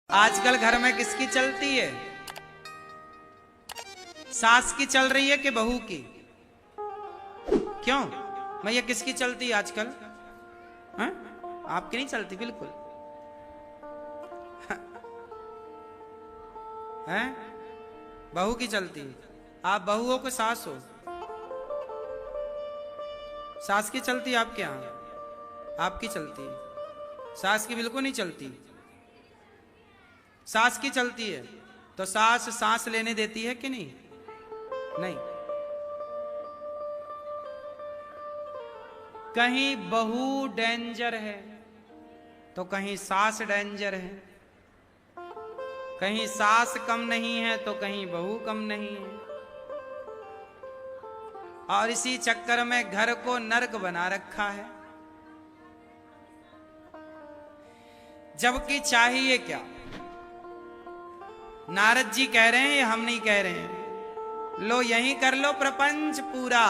आजकल घर में किसकी चलती है? सास की चल रही है कि बहू की? क्यों भैया, किसकी चलती है आजकल? हाँ? आपकी नहीं चलती बिल्कुल हैं? बहू की चलती है। आप बहू हो कि सास हो? सास की चलती है आपके यहाँ? आपकी चलती है, सास की बिल्कुल नहीं चलती। सास की चलती है तो सास सांस लेने देती है कि नहीं? नहीं। कहीं बहू डेंजर है तो कहीं सास डेंजर है, कहीं सास कम नहीं है तो कहीं बहू कम नहीं है, और इसी चक्कर में घर को नर्क बना रखा है। जबकि चाहिए क्या? नारद जी कह रहे हैं, हम नहीं कह रहे हैं, लो यही कर लो प्रपंच पूरा।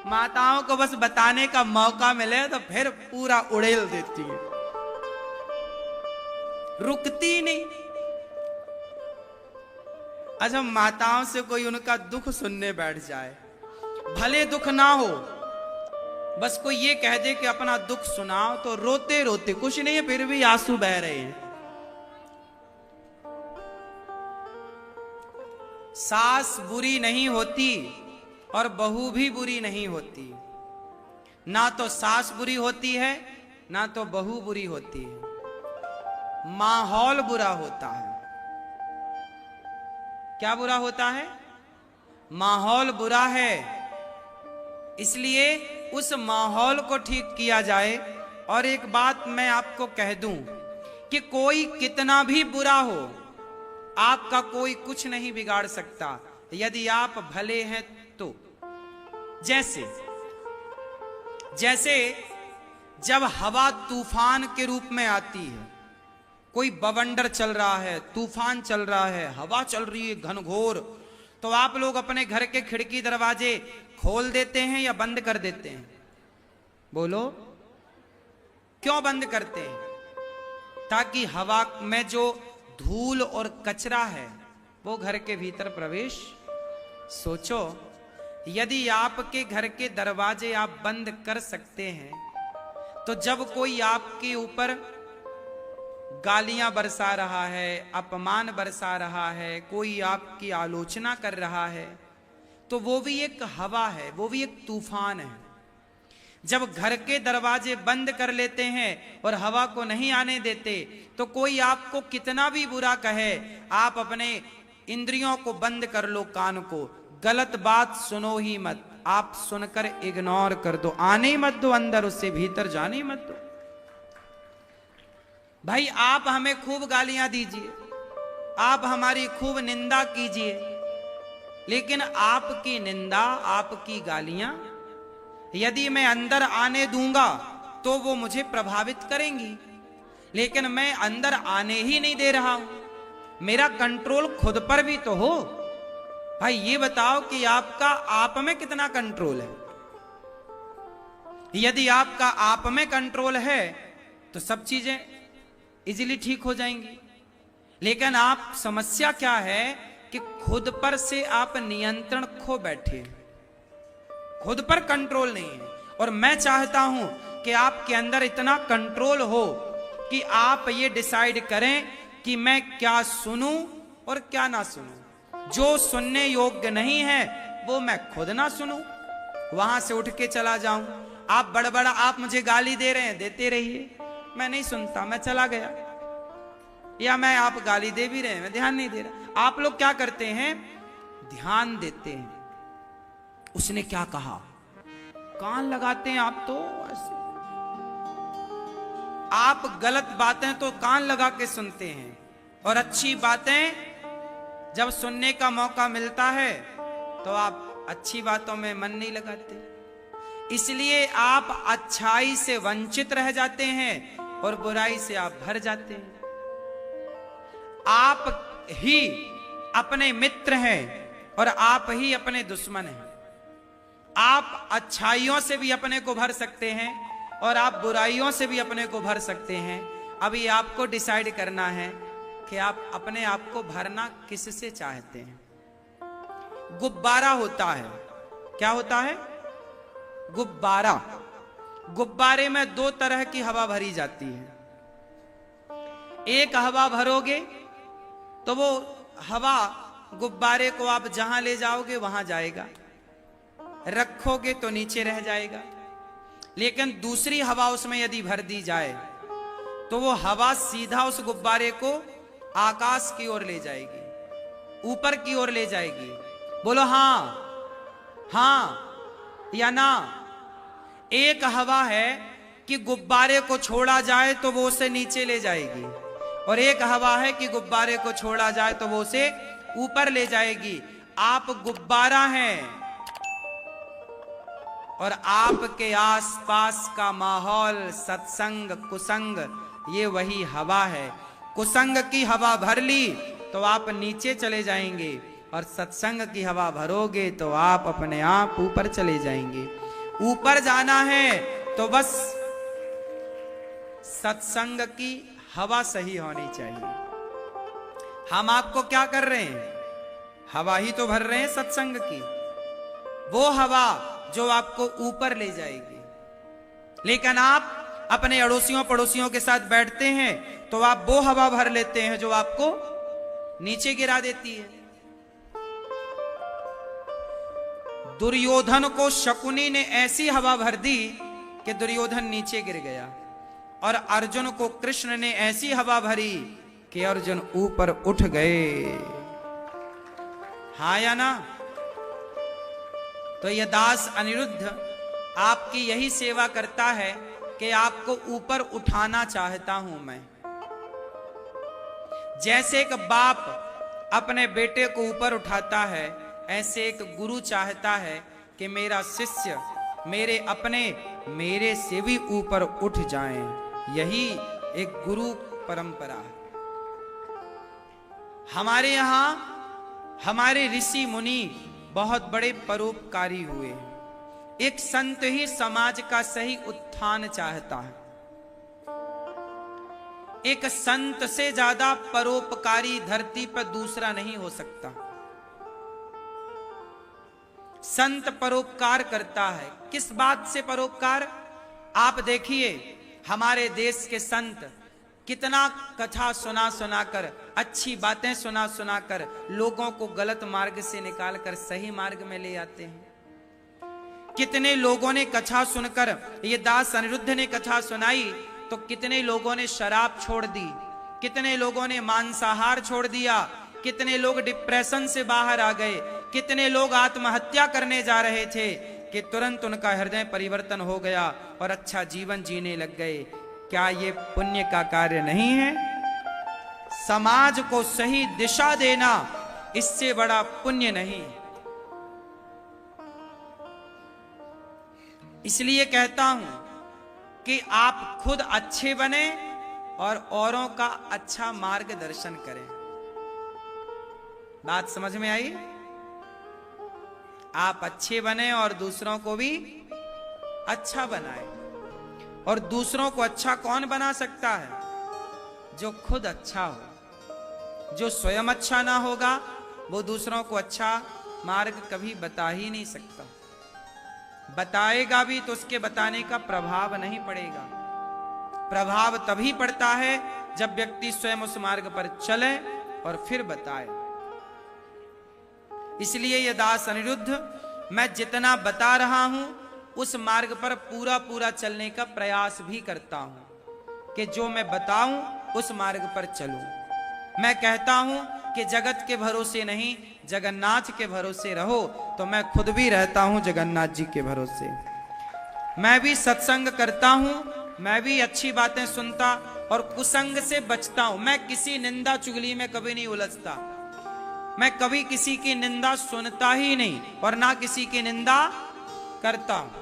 माताओं को बस बताने का मौका मिले तो फिर पूरा उड़ेल देती है, रुकती नहीं। अच्छा, माताओं से कोई उनका दुख सुनने बैठ जाए, भले दुख ना हो, बस कोई ये कह दे कि अपना दुख सुनाओ, तो रोते रोते, कुछ नहीं है फिर भी आंसू बह रहे हैं। सास बुरी नहीं होती और बहू भी बुरी नहीं होती। ना तो सास बुरी होती है ना तो बहू बुरी होती है, माहौल बुरा होता है। क्या बुरा होता है? माहौल बुरा है। इसलिए उस माहौल को ठीक किया जाए। और एक बात मैं आपको कह दूं कि कोई कितना भी बुरा हो, आपका कोई कुछ नहीं बिगाड़ सकता यदि आप भले हैं तो। जैसे जैसे जब हवा तूफान के रूप में आती है, कोई बवंडर चल रहा है, तूफान चल रहा है, हवा चल रही है घनघोर, तो आप लोग अपने घर के खिड़की दरवाजे खोल देते हैं या बंद कर देते हैं? बोलो, क्यों बंद करते हैं? ताकि हवा में जो धूल और कचरा है वो घर के भीतर प्रवेश। सोचो, यदि आपके घर के दरवाजे आप बंद कर सकते हैं, तो जब कोई आपके ऊपर गालियां बरसा रहा है, अपमान बरसा रहा है, कोई आपकी आलोचना कर रहा है, तो वो भी एक हवा है, वो भी एक तूफान है। जब घर के दरवाजे बंद कर लेते हैं और हवा को नहीं आने देते, तो कोई आपको कितना भी बुरा कहे, आप अपने इंद्रियों को बंद कर लो, कान को, गलत बात सुनो ही मत, आप सुनकर इग्नोर कर दो, आने ही मत दो अंदर, उससे भीतर जाने ही मत दो। भाई, आप हमें खूब गालियां दीजिए, आप हमारी खूब निंदा कीजिए, लेकिन आपकी निंदा, आपकी गालियां यदि मैं अंदर आने दूंगा तो वो मुझे प्रभावित करेंगी, लेकिन मैं अंदर आने ही नहीं दे रहा हूं। मेरा कंट्रोल खुद पर भी तो हो। भाई ये बताओ कि आपका आप में कितना कंट्रोल है? यदि आपका आप में कंट्रोल है तो सब चीजें इजीली ठीक हो जाएंगी। लेकिन आप, समस्या क्या है कि खुद पर से आप नियंत्रण खो बैठे, खुद पर कंट्रोल नहीं है। और मैं चाहता हूं कि आपके अंदर इतना कंट्रोल हो कि आप ये डिसाइड करें कि मैं क्या सुनूं और क्या ना सुनूं। जो सुनने योग्य नहीं है वो मैं खुद ना सुनूं, वहां से उठ के चला जाऊं। आप बड़बड़ा, आप मुझे गाली दे रहे हैं, देते रहिए, मैं नहीं सुनता, मैं चला गया। या मैं, आप गाली दे भी रहे हैं, मैं ध्यान नहीं दे रहा। आप लोग क्या करते हैं? ध्यान देते हैं, उसने क्या कहा, कान लगाते हैं आप तो ऐसे। आप गलत बातें तो कान लगा के सुनते हैं, और अच्छी बातें जब सुनने का मौका मिलता है तो आप अच्छी बातों में मन नहीं लगाते। इसलिए आप अच्छाई से वंचित रह जाते हैं और बुराई से आप भर जाते हैं। आप ही अपने मित्र हैं और आप ही अपने दुश्मन हैं। आप अच्छाइयों से भी अपने को भर सकते हैं और आप बुराइयों से भी अपने को भर सकते हैं। अभी आपको डिसाइड करना है कि आप अपने आप को भरना किससे चाहते हैं। गुब्बारा होता है, क्या होता है? गुब्बारा। गुब्बारे में दो तरह की हवा भरी जाती है। एक हवा भरोगे तो वो हवा गुब्बारे को आप जहां ले जाओगे वहां जाएगा, रखोगे तो नीचे रह जाएगा। लेकिन दूसरी हवा उसमें यदि भर दी जाए तो वो हवा सीधा उस गुब्बारे को आकाश की ओर ले जाएगी, ऊपर की ओर ले जाएगी। बोलो हां, हां या ना। एक हवा है कि गुब्बारे को छोड़ा जाए तो वो उसे नीचे ले जाएगी, और एक हवा है कि गुब्बारे को छोड़ा जाए तो वो उसे ऊपर ले जाएगी। आप गुब्बारा हैं और आपके आसपास का माहौल, सत्संग, कुसंग, ये वही हवा है। कुसंग की हवा भर ली तो आप नीचे चले जाएंगे, और सत्संग की हवा भरोगे तो आप अपने आप ऊपर चले जाएंगे। ऊपर जाना है तो बस सत्संग की हवा सही होनी चाहिए। हम आपको क्या कर रहे हैं? हवा ही तो भर रहे हैं सत्संग की, वो हवा जो आपको ऊपर ले जाएगी। लेकिन आप अपने अड़ोसियों पड़ोसियों के साथ बैठते हैं तो आप वो हवा भर लेते हैं जो आपको नीचे गिरा देती है। दुर्योधन को शकुनी ने ऐसी हवा भर दी कि दुर्योधन नीचे गिर गया, और अर्जुन को कृष्ण ने ऐसी हवा भरी कि अर्जुन ऊपर उठ गए। हाँ या ना? तो यह दास अनिरुद्ध आपकी यही सेवा करता है कि आपको ऊपर उठाना चाहता हूं मैं। जैसे एक बाप अपने बेटे को ऊपर उठाता है, ऐसे एक गुरु चाहता है कि मेरा शिष्य मेरे अपने मेरे से भी ऊपर उठ जाएं। यही एक गुरु परंपरा है। हमारे यहां हमारे ऋषि मुनि बहुत बड़े परोपकारी हुए हैं। एक संत ही समाज का सही उत्थान चाहता है। एक संत से ज्यादा परोपकारी धरती पर दूसरा नहीं हो सकता। संत परोपकार करता है। किस बात से परोपकार? आप देखिए हमारे देश के संत कितना कथा सुना सुनाकर, अच्छी बातें सुना सुनाकर लोगों को गलत मार्ग से निकालकर सही मार्ग में ले आते हैं। कितने लोगों ने कथा सुनकर, ये दास अनिरुद्ध ने कथा सुनाई तो कितने लोगों ने शराब छोड़ दी, कितने लोगों ने मांसाहार छोड़ दिया, कितने लोग डिप्रेशन से बाहर आ गए, कितने लोग आत्महत्या करने जा रहे थे कि तुरंत उनका हृदय परिवर्तन हो गया और अच्छा जीवन जीने लग गए। क्या ये पुण्य का कार्य नहीं है? समाज को सही दिशा देना इससे बड़ा पुण्य नहीं। इसलिए कहता हूं कि आप खुद अच्छे बने और औरों का अच्छा मार्गदर्शन करें। बात समझ में आई? आप अच्छे बने और दूसरों को भी अच्छा बनाए। और दूसरों को अच्छा कौन बना सकता है? जो खुद अच्छा हो। जो स्वयं अच्छा ना होगा वो दूसरों को अच्छा मार्ग कभी बता ही नहीं सकता। बताएगा भी तो उसके बताने का प्रभाव नहीं पड़ेगा। प्रभाव तभी पड़ता है जब व्यक्ति स्वयं उस मार्ग पर चले और फिर बताए। इसलिए ये दास अनिरुद्ध, मैं जितना बता रहा हूं उस मार्ग पर पूरा पूरा चलने का प्रयास भी करता हूं कि जो मैं बताऊं उस मार्ग पर चलूं। मैं कहता हूं कि जगत के भरोसे नहीं, जगन्नाथ के भरोसे रहो, तो मैं खुद भी रहता हूं जगन्नाथ जी के भरोसे। मैं भी सत्संग करता हूं, मैं भी अच्छी बातें सुनता और कुसंग से बचता हूं। मैं किसी निंदा चुगली में कभी नहीं उलझता। मैं कभी किसी की निंदा सुनता ही नहीं और ना किसी की निंदा करता हूं।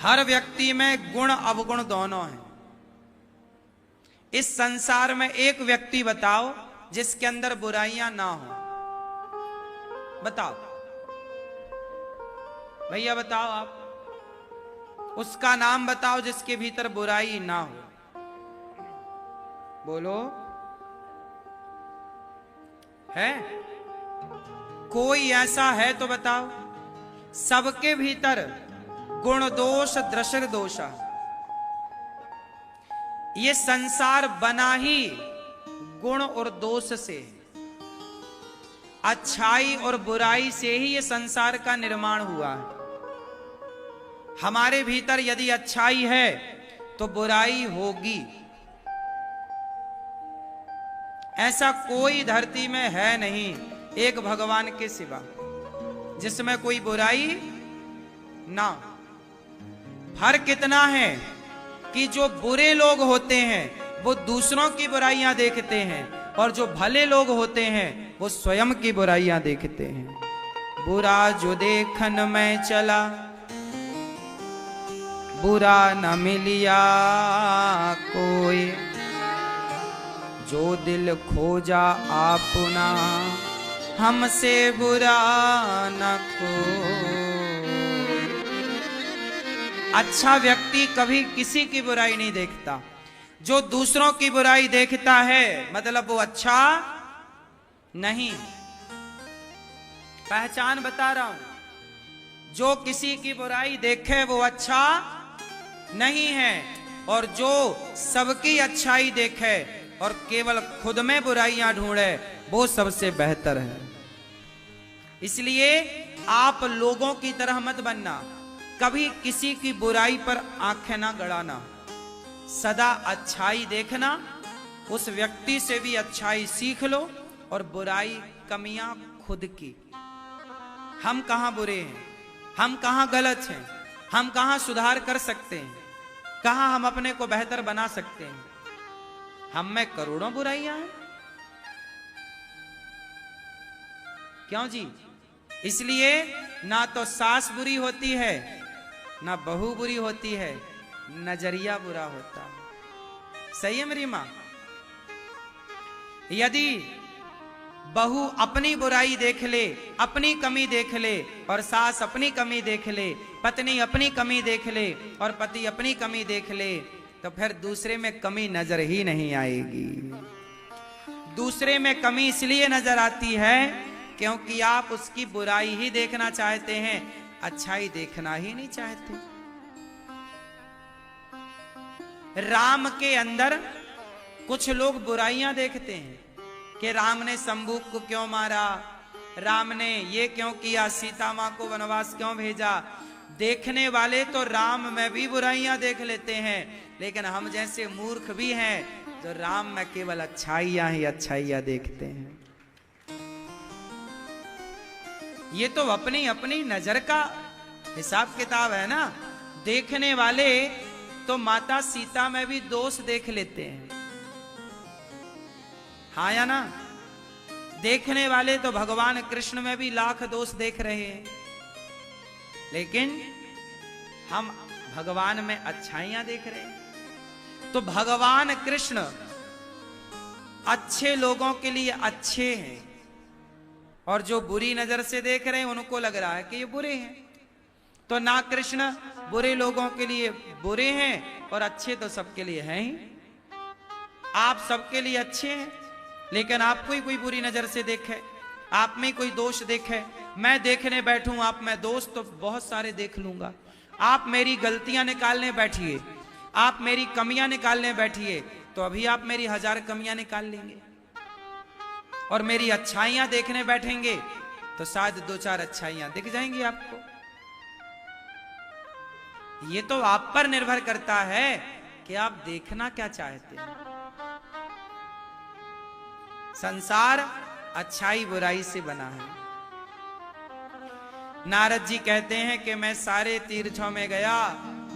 हर व्यक्ति में गुण अवगुण दोनों हैं। इस संसार में एक व्यक्ति बताओ जिसके अंदर बुराइयां ना हो। बताओ भैया, बताओ आप। उसका नाम बताओ जिसके भीतर बुराई ना हो। बोलो, है कोई ऐसा है तो बताओ। सबके भीतर गुण दोष दृश्य दोषा, ये संसार बना ही गुण और दोष से, अच्छाई और बुराई से ही ये संसार का निर्माण हुआ है। हमारे भीतर यदि अच्छाई है तो बुराई होगी। ऐसा कोई धरती में है नहीं एक भगवान के सिवा जिसमें कोई बुराई ना। फर्क कितना है कि जो बुरे लोग होते हैं वो दूसरों की बुराइयां देखते हैं, और जो भले लोग होते हैं वो स्वयं की बुराइयां देखते हैं। बुरा जो देखन में चला, बुरा न मिलिया कोई, जो दिल खोजा आपना, हमसे बुरा न कोई। अच्छा व्यक्ति कभी किसी की बुराई नहीं देखता। जो दूसरों की बुराई देखता है मतलब वो अच्छा नहीं। पहचान बता रहा हूं, जो किसी की बुराई देखे वो अच्छा नहीं है, और जो सबकी अच्छाई देखे और केवल खुद में बुराइयां ढूंढे वो सबसे बेहतर है। इसलिए आप लोगों की तरह मत बनना, कभी किसी की बुराई पर आंखें ना गड़ाना, सदा अच्छाई देखना, उस व्यक्ति से भी अच्छाई सीख लो, और बुराई कमियां खुद की। हम कहां बुरे हैं, हम कहां गलत हैं, हम कहां सुधार कर सकते हैं, कहां हम अपने को बेहतर बना सकते हैं। हम में करोड़ों बुराइयां हैं, क्यों जी? इसलिए ना तो सास बुरी होती है, ना बहू बुरी होती है, नजरिया बुरा होता है। सही है मेरी मां? यदि बहू अपनी बुराई देख ले, अपनी कमी देख ले, और सास अपनी कमी देख ले, पत्नी अपनी कमी देख ले, और पति अपनी कमी देख ले, तो फिर दूसरे में कमी नजर ही नहीं आएगी। दूसरे में कमी इसलिए नजर आती है क्योंकि आप उसकी बुराई ही देखना चाहते हैं, अच्छाई देखना ही नहीं चाहते। राम के अंदर कुछ लोग बुराइयां देखते हैं कि राम ने शंभू को क्यों मारा, राम ने ये क्यों किया, सीता मां को वनवास क्यों भेजा। देखने वाले तो राम में भी बुराइयां देख लेते हैं, लेकिन हम जैसे मूर्ख भी हैं जो राम में केवल अच्छाइयां ही अच्छाइयां देखते हैं। ये तो अपनी अपनी नजर का हिसाब किताब है ना। देखने वाले तो माता सीता में भी दोष देख लेते हैं, हाँ या ना? देखने वाले तो भगवान कृष्ण में भी लाख दोष देख रहे हैं, लेकिन हम भगवान में अच्छाइयां देख रहे हैं। तो भगवान कृष्ण अच्छे लोगों के लिए अच्छे हैं, और जो बुरी नजर से देख रहे हैं उनको लग रहा है कि ये बुरे हैं। तो ना कृष्ण बुरे लोगों के लिए बुरे हैं, और अच्छे तो सबके लिए हैं ही। आप सबके लिए अच्छे हैं, लेकिन आपको ही कोई बुरी नजर से देखे, आप में कोई दोष देखे, मैं देखने बैठूं आप में दोष तो बहुत सारे देख लूंगा। आप मेरी गलतियां निकालने बैठिए, आप मेरी कमियां निकालने बैठिए, तो अभी आप मेरी 1000 कमियां निकाल लेंगे। और मेरी अच्छाइयां देखने बैठेंगे तो शायद 2-4 अच्छाइयां दिख जाएंगी आपको। ये तो आप पर निर्भर करता है कि आप देखना क्या चाहते हैं। संसार अच्छाई बुराई से बना है। नारद जी कहते हैं कि मैं सारे तीर्थों में गया,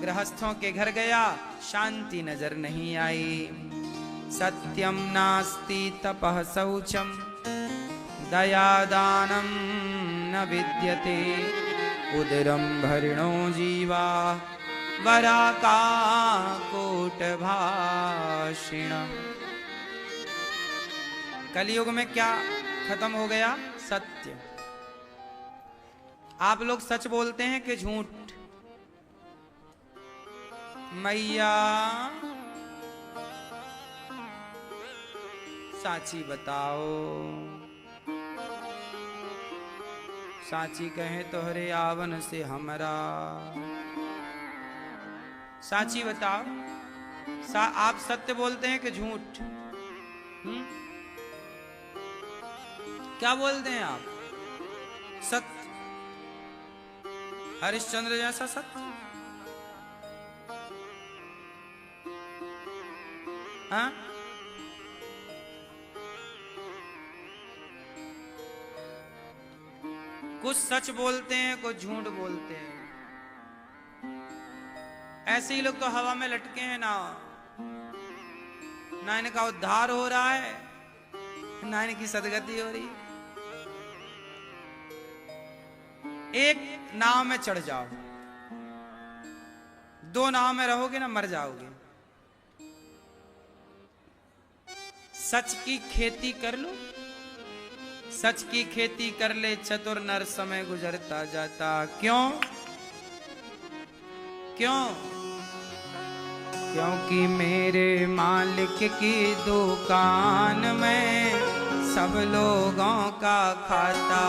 गृहस्थों के घर गया, शांति नजर नहीं आई। सत्यम नास्ति तपः शौचम दया दानम न विद्यते, उदरम भरिणो जीवा वरा का कोट भाषिणम। कलयुग में क्या खत्म हो गया? सत्य। आप लोग सच बोलते हैं कि झूठ? मैया साची बताओ। साची कहे तोहरे आवन से हमरा। साची बताओ, आप सत्य बोलते हैं कि झूठ? क्या बोलते हैं आप? सत्य? हरिश्चंद्र जैसा सत्य? हाँ? कुछ सच बोलते हैं, कुछ झूठ बोलते हैं। ऐसे ही लोग तो हवा में लटके हैं ना इनका उद्धार हो रहा है, ना इनकी सदगति हो रही है। एक नाव में चढ़ जाओ, दो नाव में रहोगे ना मर जाओगे। सच की खेती कर लो, सच की खेती कर ले चतुर नर, समय गुजरता जाता। क्यों? क्यों? क्योंकि मेरे मालिक की दुकान में सब लोगों का खाता।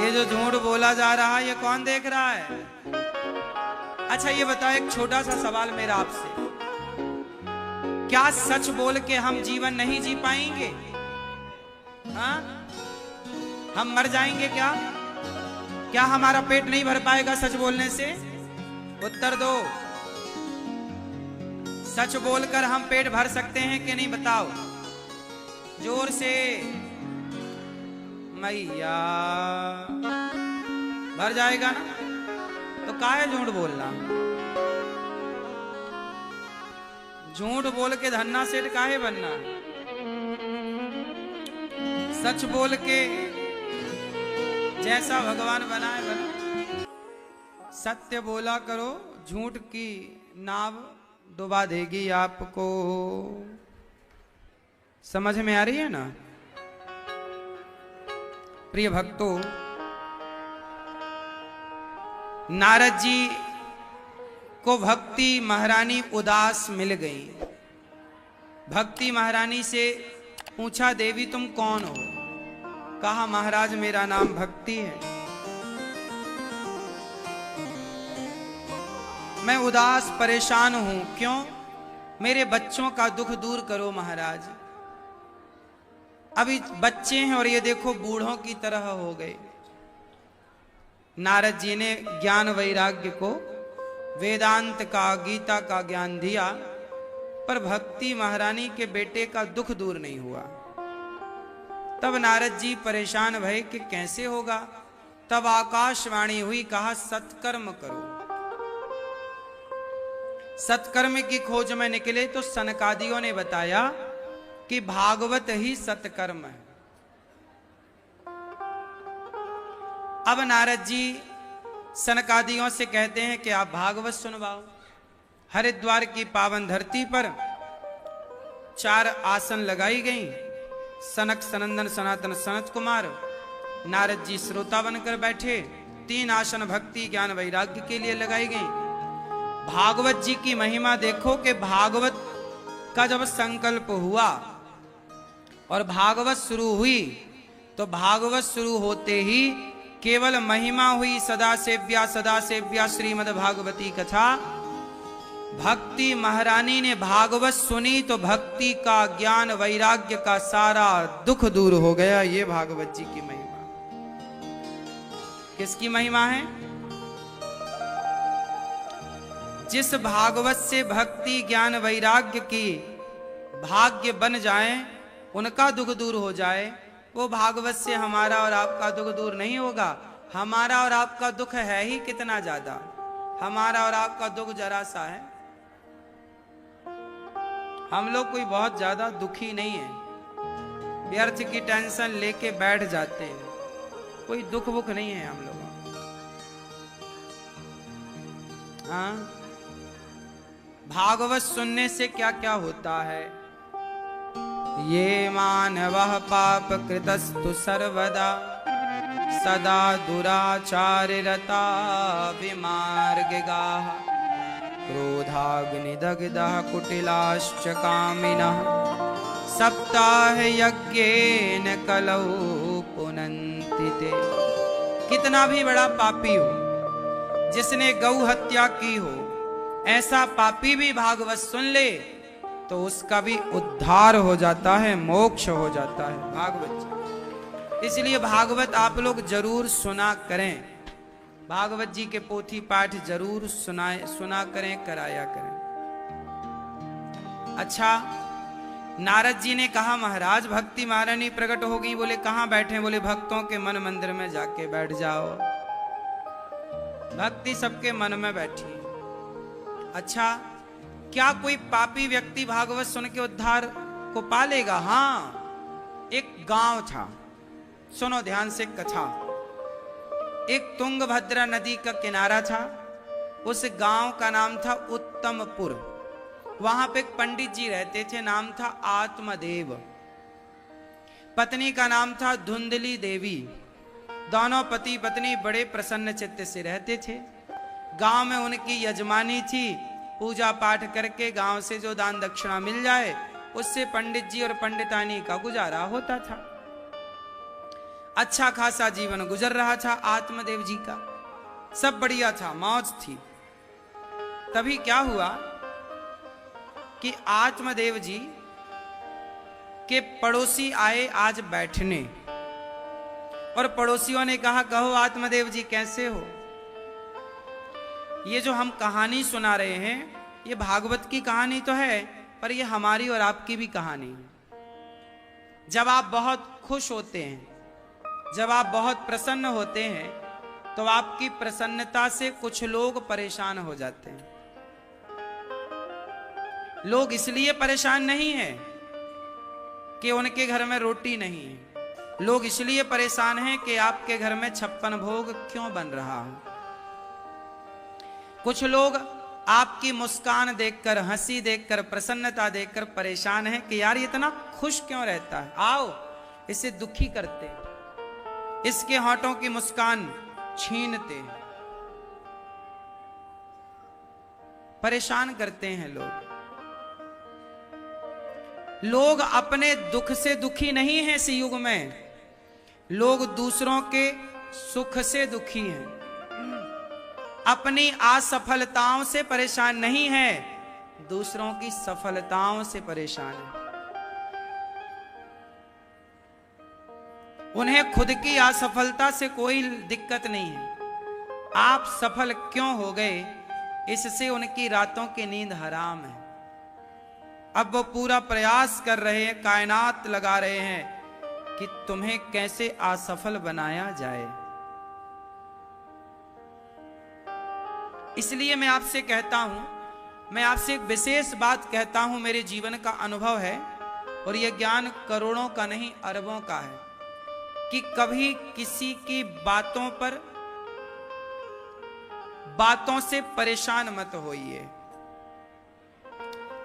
ये जो झूठ बोला जा रहा है ये कौन देख रहा है? अच्छा ये बताओ, एक छोटा सा सवाल मेरा आपसे, क्या सच बोल के हम जीवन नहीं जी पाएंगे? हाँ? हम मर जाएंगे क्या? क्या हमारा पेट नहीं भर पाएगा सच बोलने से? उत्तर दो। सच बोलकर हम पेट भर सकते हैं कि नहीं बताओ जोर से। मैया भर जाएगा ना, तो काहे झूठ बोलना? झूठ बोल के धन्ना सेठ काहे बनना? सच बोल के जैसा भगवान बनाए बना। सत्य बोला करो, झूठ की नाव डुबा देगी आपको। समझ में आ रही है ना? प्रिय भक्तों, नारद जी को भक्ति महारानी उदास मिल गई। भक्ति महारानी से पूछा, देवी तुम कौन हो? कहा, महाराज मेरा नाम भक्ति है। मैं उदास परेशान हूं। क्यों? मेरे बच्चों का दुख दूर करो महाराज। अभी बच्चे हैं और ये देखो बूढ़ों की तरह हो गए। नारद जी ने ज्ञान वैराग्य को, वेदांत का, गीता का ज्ञान दिया, पर भक्ति महारानी के बेटे का दुख दूर नहीं हुआ। तब नारद जी परेशान भये कि कैसे होगा। तब आकाशवाणी हुई, कहा सत्कर्म करो। सत्कर्म की खोज में निकले तो सनकादियों ने बताया कि भागवत ही सत्कर्म है। अब नारद जी सनकादियों से कहते हैं कि आप भागवत सुनवाओ। हरिद्वार की पावन धरती पर 4 आसन लगाई गई। सनक, सनंदन, सनातन, सनत कुमार, नारद जी श्रोता बनकर बैठे। 3 आसन भक्ति, ज्ञान, वैराग्य के लिए लगाई गई। भागवत जी की महिमा देखो कि भागवत का जब संकल्प हुआ और भागवत शुरू हुई, तो भागवत शुरू होते ही केवल महिमा हुई, सदा सेव्या श्रीमद् भागवती कथा। भक्ति महारानी ने भागवत सुनी तो भक्ति का, ज्ञान वैराग्य का सारा दुख दूर हो गया। ये भागवत जी की महिमा। किसकी महिमा है? जिस भागवत से भक्ति, ज्ञान, वैराग्य की भाग्य बन जाए, उनका दुख दूर हो जाए, वो भागवत से हमारा और आपका दुख दूर नहीं होगा। हमारा और आपका दुख है ही कितना ज्यादा। हमारा और आपका दुख जरा सा है। हम लोग कोई बहुत ज्यादा दुखी नहीं है। व्यर्थ की टेंशन लेके बैठ जाते हैं। कोई दुख बुख नहीं है हम लोगों। हाँ, भागवत सुनने से क्या क्या होता है। ये मानवः पाप कृतस्तु सर्वदा, सदा दुराचाररता विमार्गिगाः, क्रोधाग्निदग्धः कुटिलाश्च कामिनः, सप्ताह यज्ञेन कलौ पुनन्ति ते। कितना भी बड़ा पापी हो, जिसने गौ हत्या की हो, ऐसा पापी भी भागवत सुन ले तो उसका भी उद्धार हो जाता है, मोक्ष हो जाता है भागवत। इसलिए भागवत आप लोग जरूर सुना करें, भागवत जी के पोथी पाठ जरूर सुना करें, कराया करें। अच्छा, नारद जी ने कहा महाराज भक्ति महारानी प्रकट हो गई। बोले कहां बैठे? बोले भक्तों के मन मंदिर में जाके बैठ जाओ। भक्ति सबके मन में बैठी। अच्छा, क्या कोई पापी व्यक्ति भागवत सुन के उद्धार को पालेगा? हाँ, एक गांव था, सुनो ध्यान से कथा। एक तुंगभद्रा नदी का किनारा था, उस गांव का नाम था उत्तमपुर। वहां पे एक पंडित जी रहते थे, नाम था आत्मदेव। पत्नी का नाम था धुंधली देवी। दोनों पति पत्नी बड़े प्रसन्न चित्त से रहते थे। गांव में उनकी यजमानी थी, पूजा पाठ करके गांव से जो दान दक्षिणा मिल जाए उससे पंडित जी और पंडितानी का गुजारा होता था। अच्छा खासा जीवन गुजर रहा था आत्मदेव जी का, सब बढ़िया था, मौज थी। तभी क्या हुआ कि आत्मदेव जी के पड़ोसी आए आज बैठने, और पड़ोसियों ने कहा कहो आत्मदेव जी कैसे हो? ये जो हम कहानी सुना रहे हैं ये भागवत की कहानी तो है, पर ये हमारी और आपकी भी कहानी है। जब आप बहुत खुश होते हैं, जब आप बहुत प्रसन्न होते हैं, तो आपकी प्रसन्नता से कुछ लोग परेशान हो जाते हैं। लोग इसलिए परेशान नहीं हैं कि उनके घर में रोटी नहीं है, लोग इसलिए परेशान हैं कि आपके घर में 56 भोग क्यों बन रहा है। कुछ लोग आपकी मुस्कान देखकर, हंसी देखकर, प्रसन्नता देखकर परेशान हैं कि यार ये इतना खुश क्यों रहता है, आओ इसे दुखी करते हैं, इसके होंठों की मुस्कान छीनते हैं। परेशान करते हैं लोग। लोग अपने दुख से दुखी नहीं हैं इस युग में, लोग दूसरों के सुख से दुखी हैं। अपनी असफलताओं से परेशान नहीं है, दूसरों की सफलताओं से परेशान है। उन्हें खुद की असफलता से कोई दिक्कत नहीं है, आप सफल क्यों हो गए इससे उनकी रातों की नींद हराम है। अब वो पूरा प्रयास कर रहे हैं, कायनात लगा रहे हैं कि तुम्हें कैसे असफल बनाया जाए। इसलिए मैं आपसे कहता हूं, मैं आपसे एक विशेष बात कहता हूं, मेरे जीवन का अनुभव है और यह ज्ञान करोड़ों का नहीं अरबों का है, कि कभी किसी की बातों से परेशान मत होइए।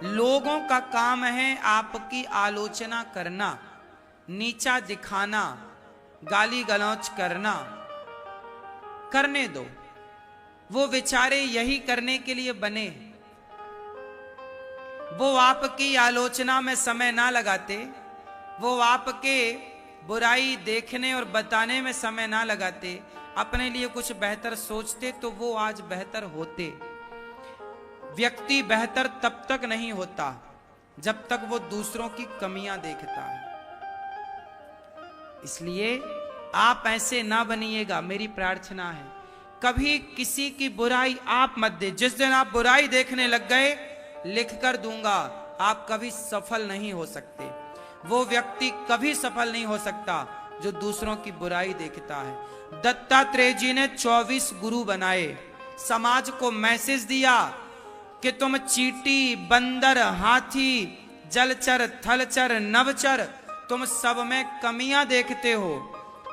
लोगों का काम है आपकी आलोचना करना, नीचा दिखाना, गाली गलौच करना। करने दो, वो बेचारे यही करने के लिए बने। वो आपकी आलोचना में समय ना लगाते, वो आपके बुराई देखने और बताने में समय ना लगाते, अपने लिए कुछ बेहतर सोचते तो वो आज बेहतर होते। व्यक्ति बेहतर तब तक नहीं होता जब तक वो दूसरों की कमियां देखता है। इसलिए आप ऐसे ना बनिएगा, मेरी प्रार्थना है। कभी किसी की बुराई आप मत दे। जिस दिन आप बुराई देखने लग गए, लिख कर दूंगा, आप कभी सफल नहीं हो सकते। वो व्यक्ति कभी सफल नहीं हो सकता जो दूसरों की बुराई देखता है। दत्तात्रेय जी ने 24 गुरु बनाए, समाज को मैसेज दिया कि तुम चींटी, बंदर, हाथी, जलचर, थलचर, नभचर, तुम सब में कमियां देखते हो,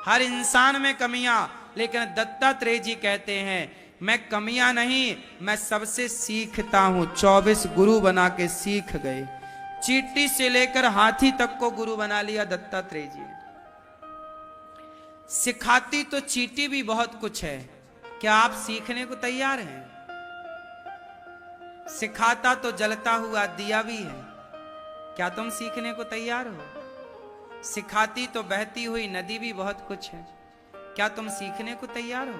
हर इंसान में कमियां, लेकिन दत्तात्रेय जी कहते हैं मैं कमियां नहीं, मैं सबसे सीखता हूं। 24 गुरु बना के सीख गए। चींटी से लेकर हाथी तक को गुरु बना लिया दत्तात्रेय जी। सिखाती तो चींटी भी बहुत कुछ है, क्या आप सीखने को तैयार हैं? सिखाता तो जलता हुआ दिया भी है। क्या तुम सीखने को तैयार हो? सिखाती तो बहती हुई नदी भी बहुत कुछ है, क्या तुम सीखने को तैयार हो?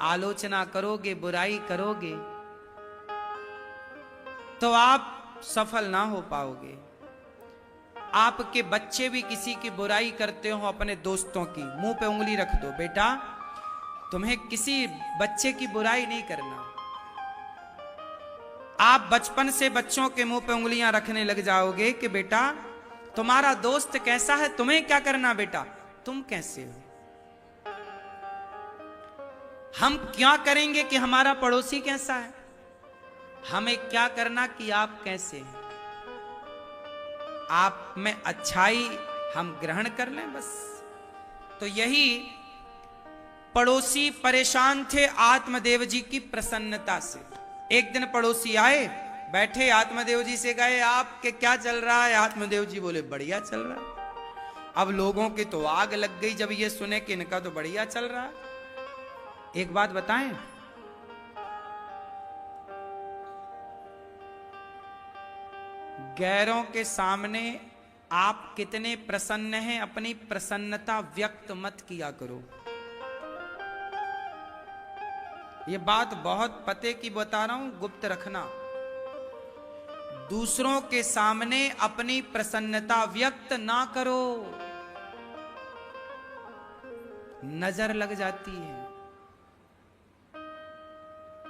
आलोचना करोगे, बुराई करोगे तो आप सफल ना हो पाओगे। आपके बच्चे भी किसी की बुराई करते हो, अपने दोस्तों की, मुंह पे उंगली रख दो, बेटा तुम्हें किसी बच्चे की बुराई नहीं करना। आप बचपन से बच्चों के मुंह पे उंगलियां रखने लग जाओगे कि बेटा तुम्हारा दोस्त कैसा है, तुम्हें क्या करना, बेटा तुम कैसे हो। हम क्या करेंगे कि हमारा पड़ोसी कैसा है, हमें क्या करना कि आप कैसे हैं। आप में अच्छाई हम ग्रहण कर लें बस। तो यही पड़ोसी परेशान थे आत्मदेव जी की प्रसन्नता से। एक दिन पड़ोसी आए, बैठे, आत्मदेव जी से गए आपके क्या चल रहा है? आत्मदेव जी बोले बढ़िया चल रहा है। अब लोगों की तो आग लग गई जब ये सुने कि इनका तो बढ़िया चल रहा है। एक बात बताएं, गैरों के सामने आप कितने प्रसन्न हैं, अपनी प्रसन्नता व्यक्त मत किया करो। ये बात बहुत पते की बता रहा हूं, गुप्त रखना। दूसरों के सामने अपनी प्रसन्नता व्यक्त ना करो, नजर लग जाती है।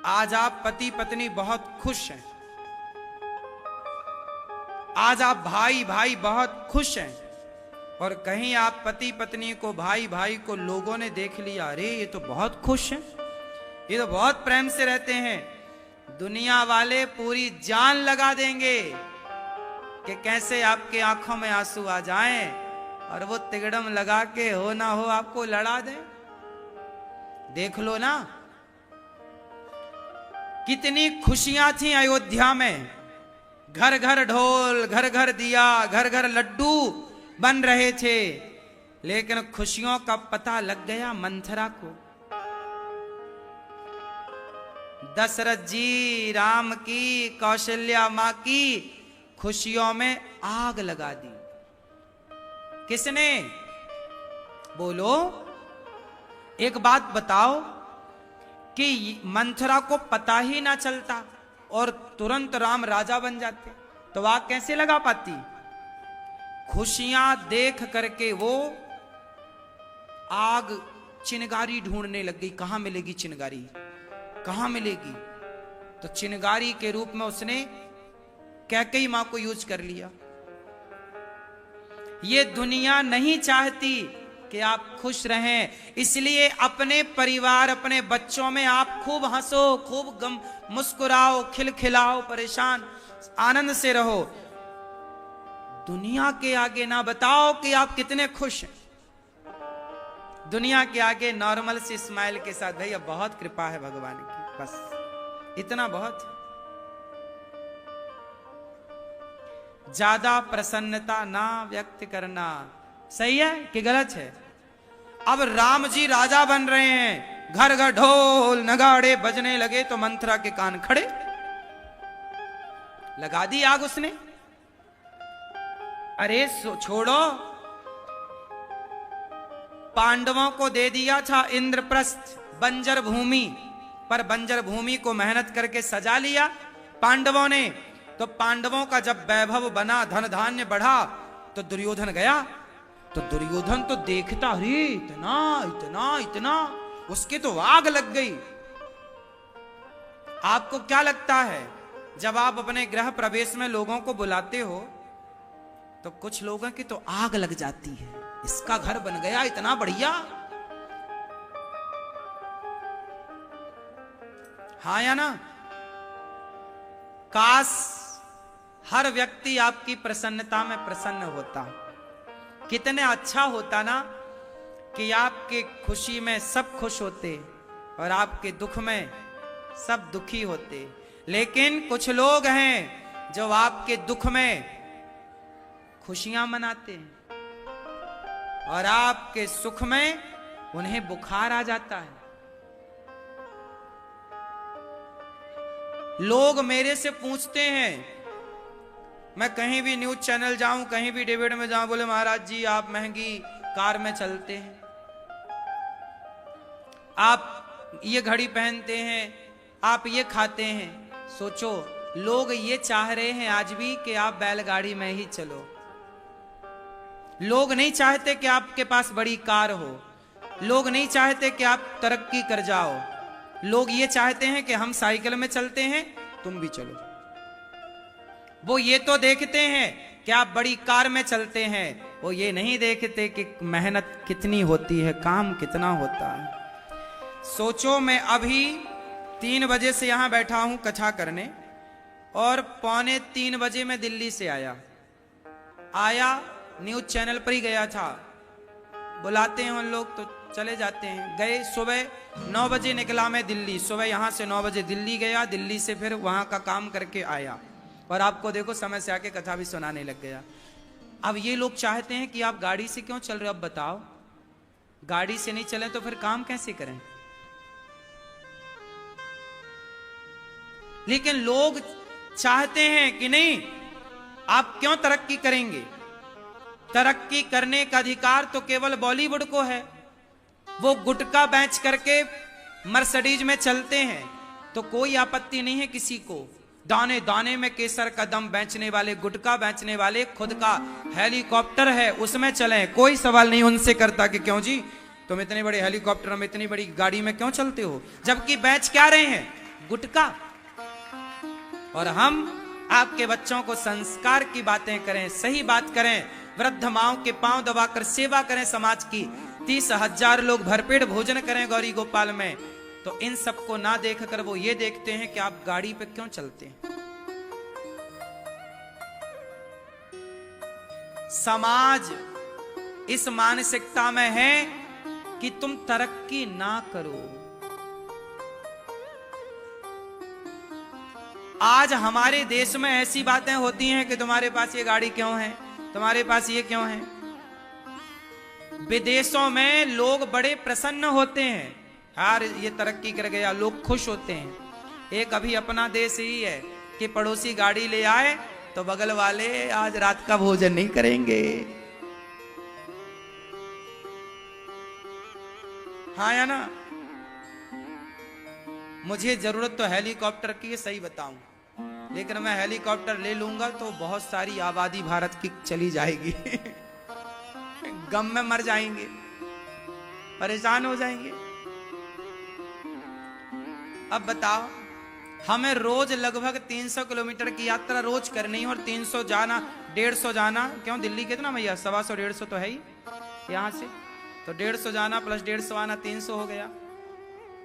आज आप पति पत्नी बहुत खुश हैं, आज आप भाई भाई बहुत खुश हैं, और कहीं आप पति पत्नी को, भाई भाई को लोगों ने देख लिया, अरे ये तो बहुत खुश हैं, ये तो बहुत प्रेम से रहते हैं। दुनिया वाले पूरी जान लगा देंगे कि कैसे आपके आंखों में आंसू आ जाएं और वो तिगड़म लगा के हो ना हो आपको लड़ा दें। देख लो ना, कितनी खुशियां थी अयोध्या में, घर घर ढोल, घर घर दिया, घर घर लड्डू बन रहे थे, लेकिन खुशियों का पता लग गया मंथरा को। दशरथ जी, राम की, कौशल्या मां की खुशियों में आग लगा दी। किसने? बोलो, एक बात बताओ कि मंथरा को पता ही ना चलता और तुरंत राम राजा बन जाते, तो आग कैसे लगा पाती? खुशियां देख करके वो आग चिनगारी ढूंढने लग गई। कहां मिलेगी चिनगारी, कहां मिलेगी? तो चिनगारी के रूप में उसने कैकेयी मां को यूज कर लिया। ये दुनिया नहीं चाहती कि आप खुश रहें, इसलिए अपने परिवार, अपने बच्चों में आप खूब हंसो, खूब मुस्कुराओ, खिलखिलाओ, परेशान आनंद से रहो। दुनिया के आगे ना बताओ कि आप कितने खुश हैं। दुनिया के आगे नॉर्मल सी स्माइल के साथ, भैया बहुत कृपा है भगवान की, बस इतना बहुत। ज्यादा प्रसन्नता ना व्यक्त करना सही है कि गलत है? अब राम जी राजा बन रहे हैं, घर घर ढोल नगाड़े बजने लगे, तो मंथरा के कान खड़े, लगा दी आग उसने। अरे छोड़ो, पांडवों को दे दिया था इंद्रप्रस्थ, बंजर भूमि, पर बंजर भूमि को मेहनत करके सजा लिया पांडवों ने। तो पांडवों का जब वैभव बना, धन धान्य बढ़ा, तो दुर्योधन गया, तो दुर्योधन तो देखता, अरे इतना इतना इतना, उसकी तो आग लग गई। आपको क्या लगता है, जब आप अपने गृह प्रवेश में लोगों को बुलाते हो तो कुछ लोगों की तो आग लग जाती है, इसका घर बन गया इतना बढ़िया। हाँ या ना? काश हर व्यक्ति आपकी प्रसन्नता में प्रसन्न होता, कितने अच्छा होता ना कि आपके खुशी में सब खुश होते और आपके दुख में सब दुखी होते। लेकिन कुछ लोग हैं जो आपके दुख में खुशियां मनाते हैं और आपके सुख में उन्हें बुखार आ जाता है। लोग मेरे से पूछते हैं मैं कहीं भी न्यूज चैनल जाऊं, कहीं भी डिबेट में जाऊं, बोले महाराज जी आप महंगी कार में चलते हैं, आप ये घड़ी पहनते हैं, आप ये खाते हैं। सोचो, लोग ये चाह रहे हैं आज भी कि आप बैलगाड़ी में ही चलो। लोग नहीं चाहते कि आपके पास बड़ी कार हो, लोग नहीं चाहते कि आप तरक्की कर जाओ। लोग ये चाहते हैं कि हम साइकिल में चलते हैं, तुम भी चलो। वो ये तो देखते हैं कि आप बड़ी कार में चलते हैं, वो ये नहीं देखते कि मेहनत कितनी होती है, काम कितना होता है। सोचो, मैं अभी 3 बजे से यहां बैठा हूं कथा करने, और 2:45 बजे मैं दिल्ली से आया न्यूज चैनल पर ही गया था। बुलाते हैं उन लोग तो चले जाते हैं। गए सुबह 9 बजे निकला मैं दिल्ली, सुबह यहां से 9 बजे दिल्ली गया, दिल्ली से फिर वहां का काम करके आया, और आपको देखो समय से आके कथा भी सुनाने लग गया। अब ये लोग चाहते हैं कि आप गाड़ी से क्यों चल रहे हो? अब बताओ, गाड़ी से नहीं चले तो फिर काम कैसे करें? लेकिन लोग चाहते हैं कि नहीं, आप क्यों तरक्की करेंगे? तरक्की करने का अधिकार तो केवल बॉलीवुड को है। वो गुटखा बेच करके मर्सिडीज में चलते हैं तो कोई आपत्ति नहीं है किसी को। दाने दाने में केसर का दम बेचने वाले, गुटखा बेचने वाले, खुद का हेलीकॉप्टर है उसमें चलें, कोई सवाल नहीं उनसे करता कि क्यों जी तुम इतने बड़े हेलीकॉप्टर में, इतनी बड़ी गाड़ी में क्यों चलते हो, जबकि बेच क्या रहे हैं? गुटखा। और हम आपके बच्चों को संस्कार की बातें करें, सही बात करें, वृद्ध माओं के पांव दबाकर सेवा करें समाज की, 30,000 लोग भरपेट भोजन करें गौरी गोपाल में, तो इन सबको ना देखकर वो ये देखते हैं कि आप गाड़ी पे क्यों चलते हैं। समाज इस मानसिकता में है कि तुम तरक्की ना करो। आज हमारे देश में ऐसी बातें होती हैं कि तुम्हारे पास ये गाड़ी क्यों है, तुम्हारे पास ये क्यों है। विदेशों में लोग बड़े प्रसन्न होते हैं, यार ये तरक्की कर गया, लोग खुश होते हैं। एक अभी अपना देश ही है कि पड़ोसी गाड़ी ले आए तो बगल वाले आज रात का भोजन नहीं करेंगे। हाँ या ना? मुझे जरूरत तो हेलीकॉप्टर की, सही बताऊं, लेकिन मैं हेलीकॉप्टर ले लूंगा तो बहुत सारी आबादी भारत की चली जाएगी गम में मर जाएंगे, परेशान हो जाएंगे। अब बताओ, हमें रोज लगभग 300 किलोमीटर की यात्रा रोज करनी है, और 300 जाना, 150 जाना। क्यों, दिल्ली कितना भैया, 125 150 तो है ही यहां से, तो 150 जाना प्लस 150 आना, 300 हो गया।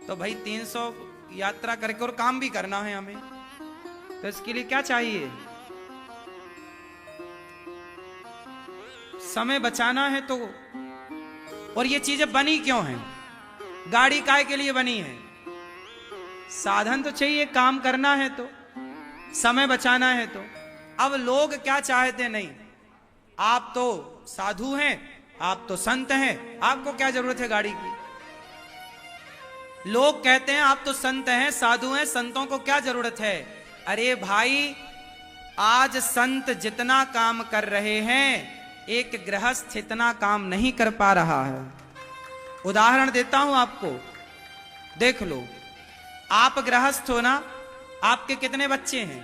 तो भाई 300 यात्रा करके और काम भी करना है हमें, तो इसके लिए क्या चाहिए? समय बचाना है। तो और ये चीजें बनी क्यों हैं? गाड़ी काय के लिए बनी है? साधन तो चाहिए, काम करना है तो, समय बचाना है तो। अब लोग क्या चाहते? नहीं, आप तो साधु हैं, आप तो संत हैं, आपको क्या जरूरत है गाड़ी की? लोग कहते हैं आप तो संत हैं, साधु हैं, संतों को क्या जरूरत है? अरे भाई, आज संत जितना काम कर रहे हैं, एक गृहस्थ इतना काम नहीं कर पा रहा है। उदाहरण देता हूं आपको, देख लो। आप गृहस्थ हो ना, आपके कितने बच्चे हैं?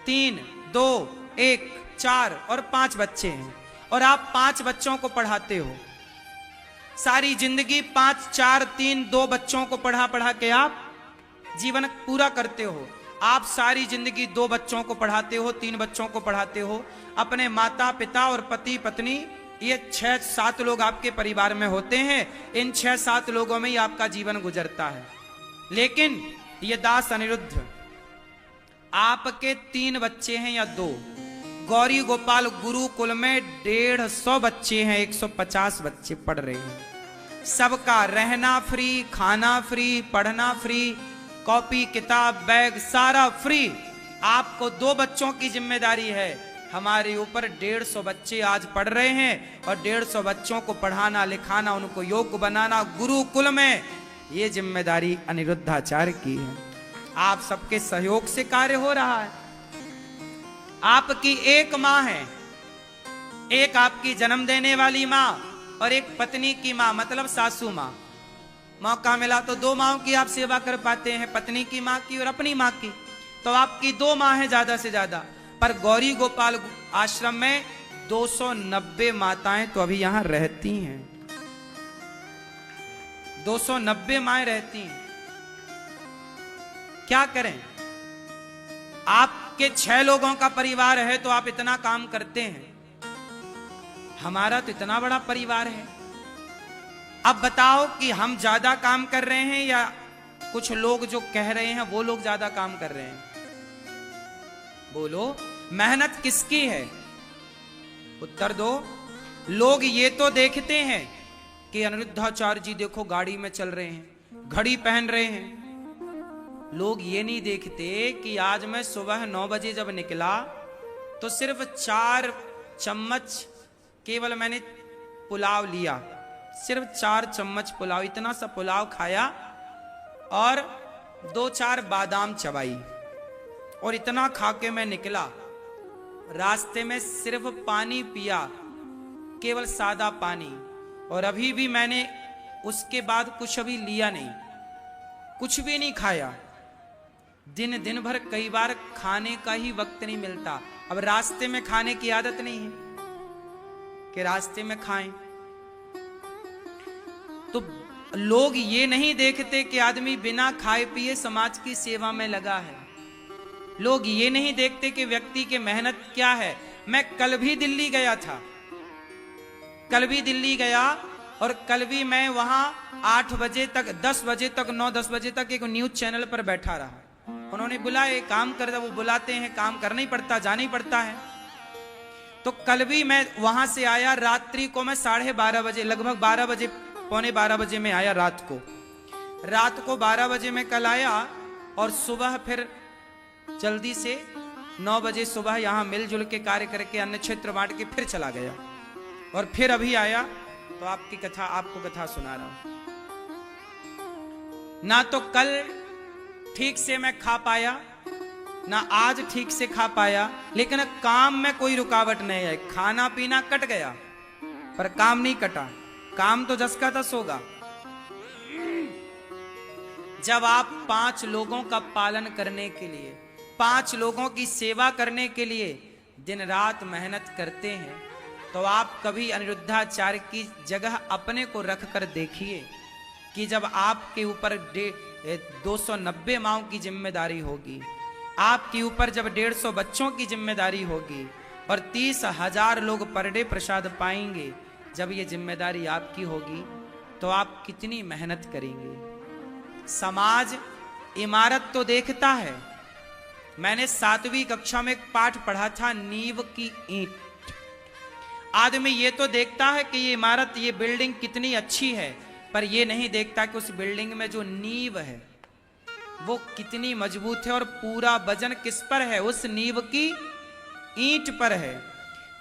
3, 2, 1, 4 और 5 बच्चे हैं, और आप 5 बच्चों को पढ़ाते हो। सारी जिंदगी 5, 4, 3, 2 बच्चों को पढ़ा पढ़ा के आप जीवन पूरा करते हो। आप सारी जिंदगी 2 बच्चों को पढ़ाते हो, 3 बच्चों को पढ़ाते हो, अपने माता पिता और पति पत्नी, ये 6-7 लोग आपके परिवार में होते हैं। इन 6-7 लोगों में ही आपका जीवन गुजरता है। लेकिन ये दास अनिरुद्ध, आपके 3 बच्चे हैं या 2? गौरी गोपाल गुरुकुल में 150 बच्चे हैं, 150 बच्चे पढ़ रहे हैं। सबका रहना फ्री, खाना फ्री, पढ़ना फ्री, कॉपी किताब बैग सारा फ्री। आपको 2 बच्चों की जिम्मेदारी है, हमारे ऊपर 150 बच्चे आज पढ़ रहे हैं, और 150 बच्चों को पढ़ाना लिखाना, उनको योग्य बनाना गुरुकुल में, ये जिम्मेदारी अनिरुद्धाचार्य की है। आप सबके सहयोग से कार्य हो रहा है। आपकी एक माँ है, एक आपकी जन्म देने वाली माँ और एक पत्नी की माँ, मतलब सासू माँ। मौका मिला तो दो माँओं की आप सेवा कर पाते हैं, पत्नी की माँ की और अपनी माँ की। तो आपकी दो माँ है ज्यादा से ज्यादा, पर गौरी गोपाल आश्रम में 290 माताएं तो अभी यहां रहती हैं। 290 माएं रहती हैं। क्या करें, आपके 6 लोगों का परिवार है तो आप इतना काम करते हैं, हमारा तो इतना बड़ा परिवार है। अब बताओ कि हम ज्यादा काम कर रहे हैं या कुछ लोग जो कह रहे हैं वो लोग ज्यादा काम कर रहे हैं? बोलो, मेहनत किसकी है? उत्तर दो। लोग ये तो देखते हैं कि अनिरुद्धाचार्य जी देखो गाड़ी में चल रहे हैं, घड़ी पहन रहे हैं। लोग ये नहीं देखते कि आज मैं सुबह 9 बजे जब निकला तो सिर्फ 4 चम्मच केवल मैंने पुलाव लिया, सिर्फ 4 चम्मच पुलाव, इतना सा पुलाव खाया और 2-4 बादाम चबाई और इतना खा के मैं निकला। रास्ते में सिर्फ पानी पिया, केवल सादा पानी, और अभी भी मैंने उसके बाद कुछ अभी लिया नहीं, कुछ भी नहीं खाया। दिन भर कई बार खाने का ही वक्त नहीं मिलता। अब रास्ते में खाने की आदत नहीं है कि रास्ते में खाएं। तो लोग ये नहीं देखते कि आदमी बिना खाए पिए समाज की सेवा में लगा है। लोग ये नहीं देखते कि व्यक्ति की मेहनत क्या है। मैं कल भी दिल्ली गया था, कल भी दिल्ली गया और कल भी मैं वहां 8 बजे तक, 10 बजे तक, 9-10 बजे तक एक न्यूज चैनल पर बैठा रहा। उन्होंने बुलाए, काम कर, वो बुलाते हैं, काम करना ही पड़ता, जाना ही पड़ता है। तो कल भी मैं वहां से आया, रात्रि को मैं 12:30 बजे, लगभग 12 बजे, पौने 12 बजे में आया रात को 12 बजे में कल आया और सुबह फिर जल्दी से 9 बजे सुबह यहां मिलजुल के कार्य करके अन्न क्षेत्र बांट के फिर चला गया और फिर अभी आया तो आपको कथा सुना रहा हूं। ना तो कल ठीक से मैं खा पाया, ना आज ठीक से खा पाया, लेकिन काम में कोई रुकावट नहीं है। खाना पीना कट गया पर काम नहीं कटा, काम तो जस का तस होगा। जब आप 5 लोगों का पालन करने के लिए, 5 लोगों की सेवा करने के लिए दिन रात मेहनत करते हैं तो आप कभी अनिरुद्धाचार्य की जगह अपने को रख कर देखिए कि जब आपके ऊपर 290 माओं की जिम्मेदारी होगी, आपके ऊपर जब 150 बच्चों की जिम्मेदारी होगी और 30,000 लोग पर डे प्रसाद पाएंगे, जब ये जिम्मेदारी आपकी होगी तो आप कितनी मेहनत करेंगे। समाज इमारत तो देखता है। मैंने 7वीं कक्षा में एक पाठ पढ़ा था, नींव की ईंट। आदमी ये तो देखता है कि ये इमारत, ये बिल्डिंग कितनी अच्छी है, पर ये नहीं देखता कि उस बिल्डिंग में जो नींव है वो कितनी मजबूत है और पूरा वजन किस पर है, उस नींव की ईंट पर है।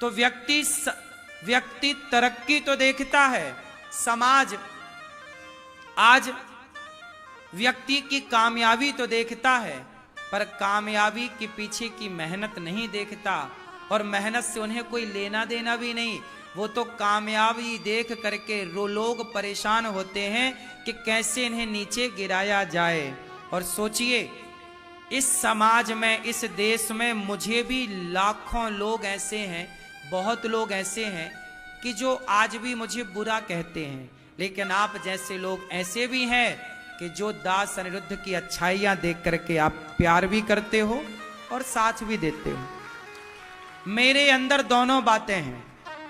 तो व्यक्ति तरक्की तो देखता है, समाज आज व्यक्ति की कामयाबी तो देखता है, पर कामयाबी के पीछे की मेहनत नहीं देखता और मेहनत से उन्हें कोई लेना देना भी नहीं। वो तो कामयाबी देख करके लोग परेशान होते हैं कि कैसे इन्हें नीचे गिराया जाए। और सोचिए, इस समाज में, इस देश में मुझे भी लाखों लोग ऐसे हैं, बहुत लोग ऐसे हैं कि जो आज भी मुझे बुरा कहते हैं, लेकिन आप जैसे लोग ऐसे भी हैं कि जो दास अनिरुद्ध की अच्छाइयां देख करके आप प्यार भी करते हो और साथ भी देते हो। मेरे अंदर दोनों बातें हैं,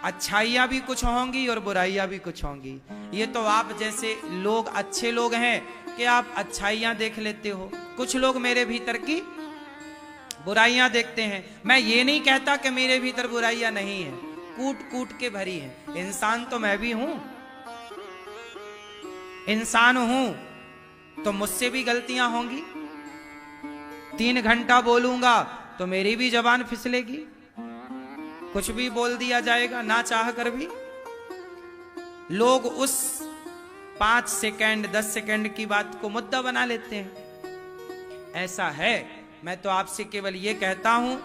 अच्छाइयां भी कुछ होंगी और बुराइयां भी कुछ होंगी। ये तो आप जैसे लोग अच्छे लोग हैं कि आप अच्छाइयां देख लेते हो, कुछ लोग मेरे भीतर की बुराइयां देखते हैं। मैं ये नहीं कहता कि मेरे भीतर बुराइयां नहीं है, कूट कूट के भरी है। इंसान तो मैं भी हूं, इंसान हूं तो मुझसे भी गलतियां होंगी। 3 घंटा बोलूंगा तो मेरी भी जबान फिसलेगी, कुछ भी बोल दिया जाएगा ना चाह कर भी। लोग उस 5 सेकंड 10 सेकंड की बात को मुद्दा बना लेते हैं। ऐसा है। मैं तो आपसे केवल ये कहता हूं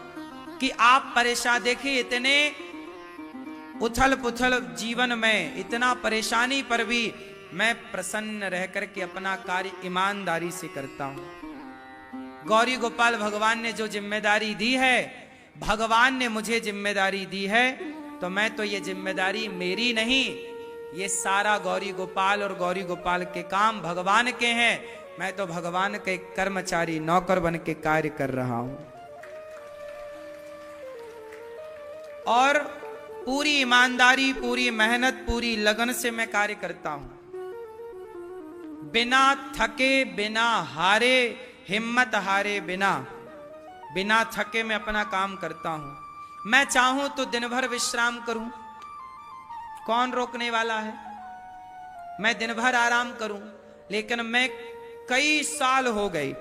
कि आप परेशान, देखिए इतने उथल पुथल जीवन में, इतना परेशानी पर भी मैं प्रसन्न रह करके अपना कार्य ईमानदारी से करता हूं। गौरी गोपाल भगवान ने जो जिम्मेदारी दी है, भगवान ने मुझे जिम्मेदारी दी है, तो मैं तो ये जिम्मेदारी मेरी नहीं, ये सारा गौरी गोपाल और गौरी गोपाल के काम भगवान के हैं। मैं तो भगवान के कर्मचारी, नौकर बन के कार्य कर रहा हूं और पूरी ईमानदारी, पूरी मेहनत, पूरी लगन से मैं कार्य करता हूं। बिना थके, बिना हारे, हिम्मत हारे बिना थके मैं अपना काम करता हूं। मैं चाहूं तो दिन भर विश्राम करूं, कौन रोकने वाला है? मैं दिन भर आराम करूं, लेकिन मैं कई साल हो गए,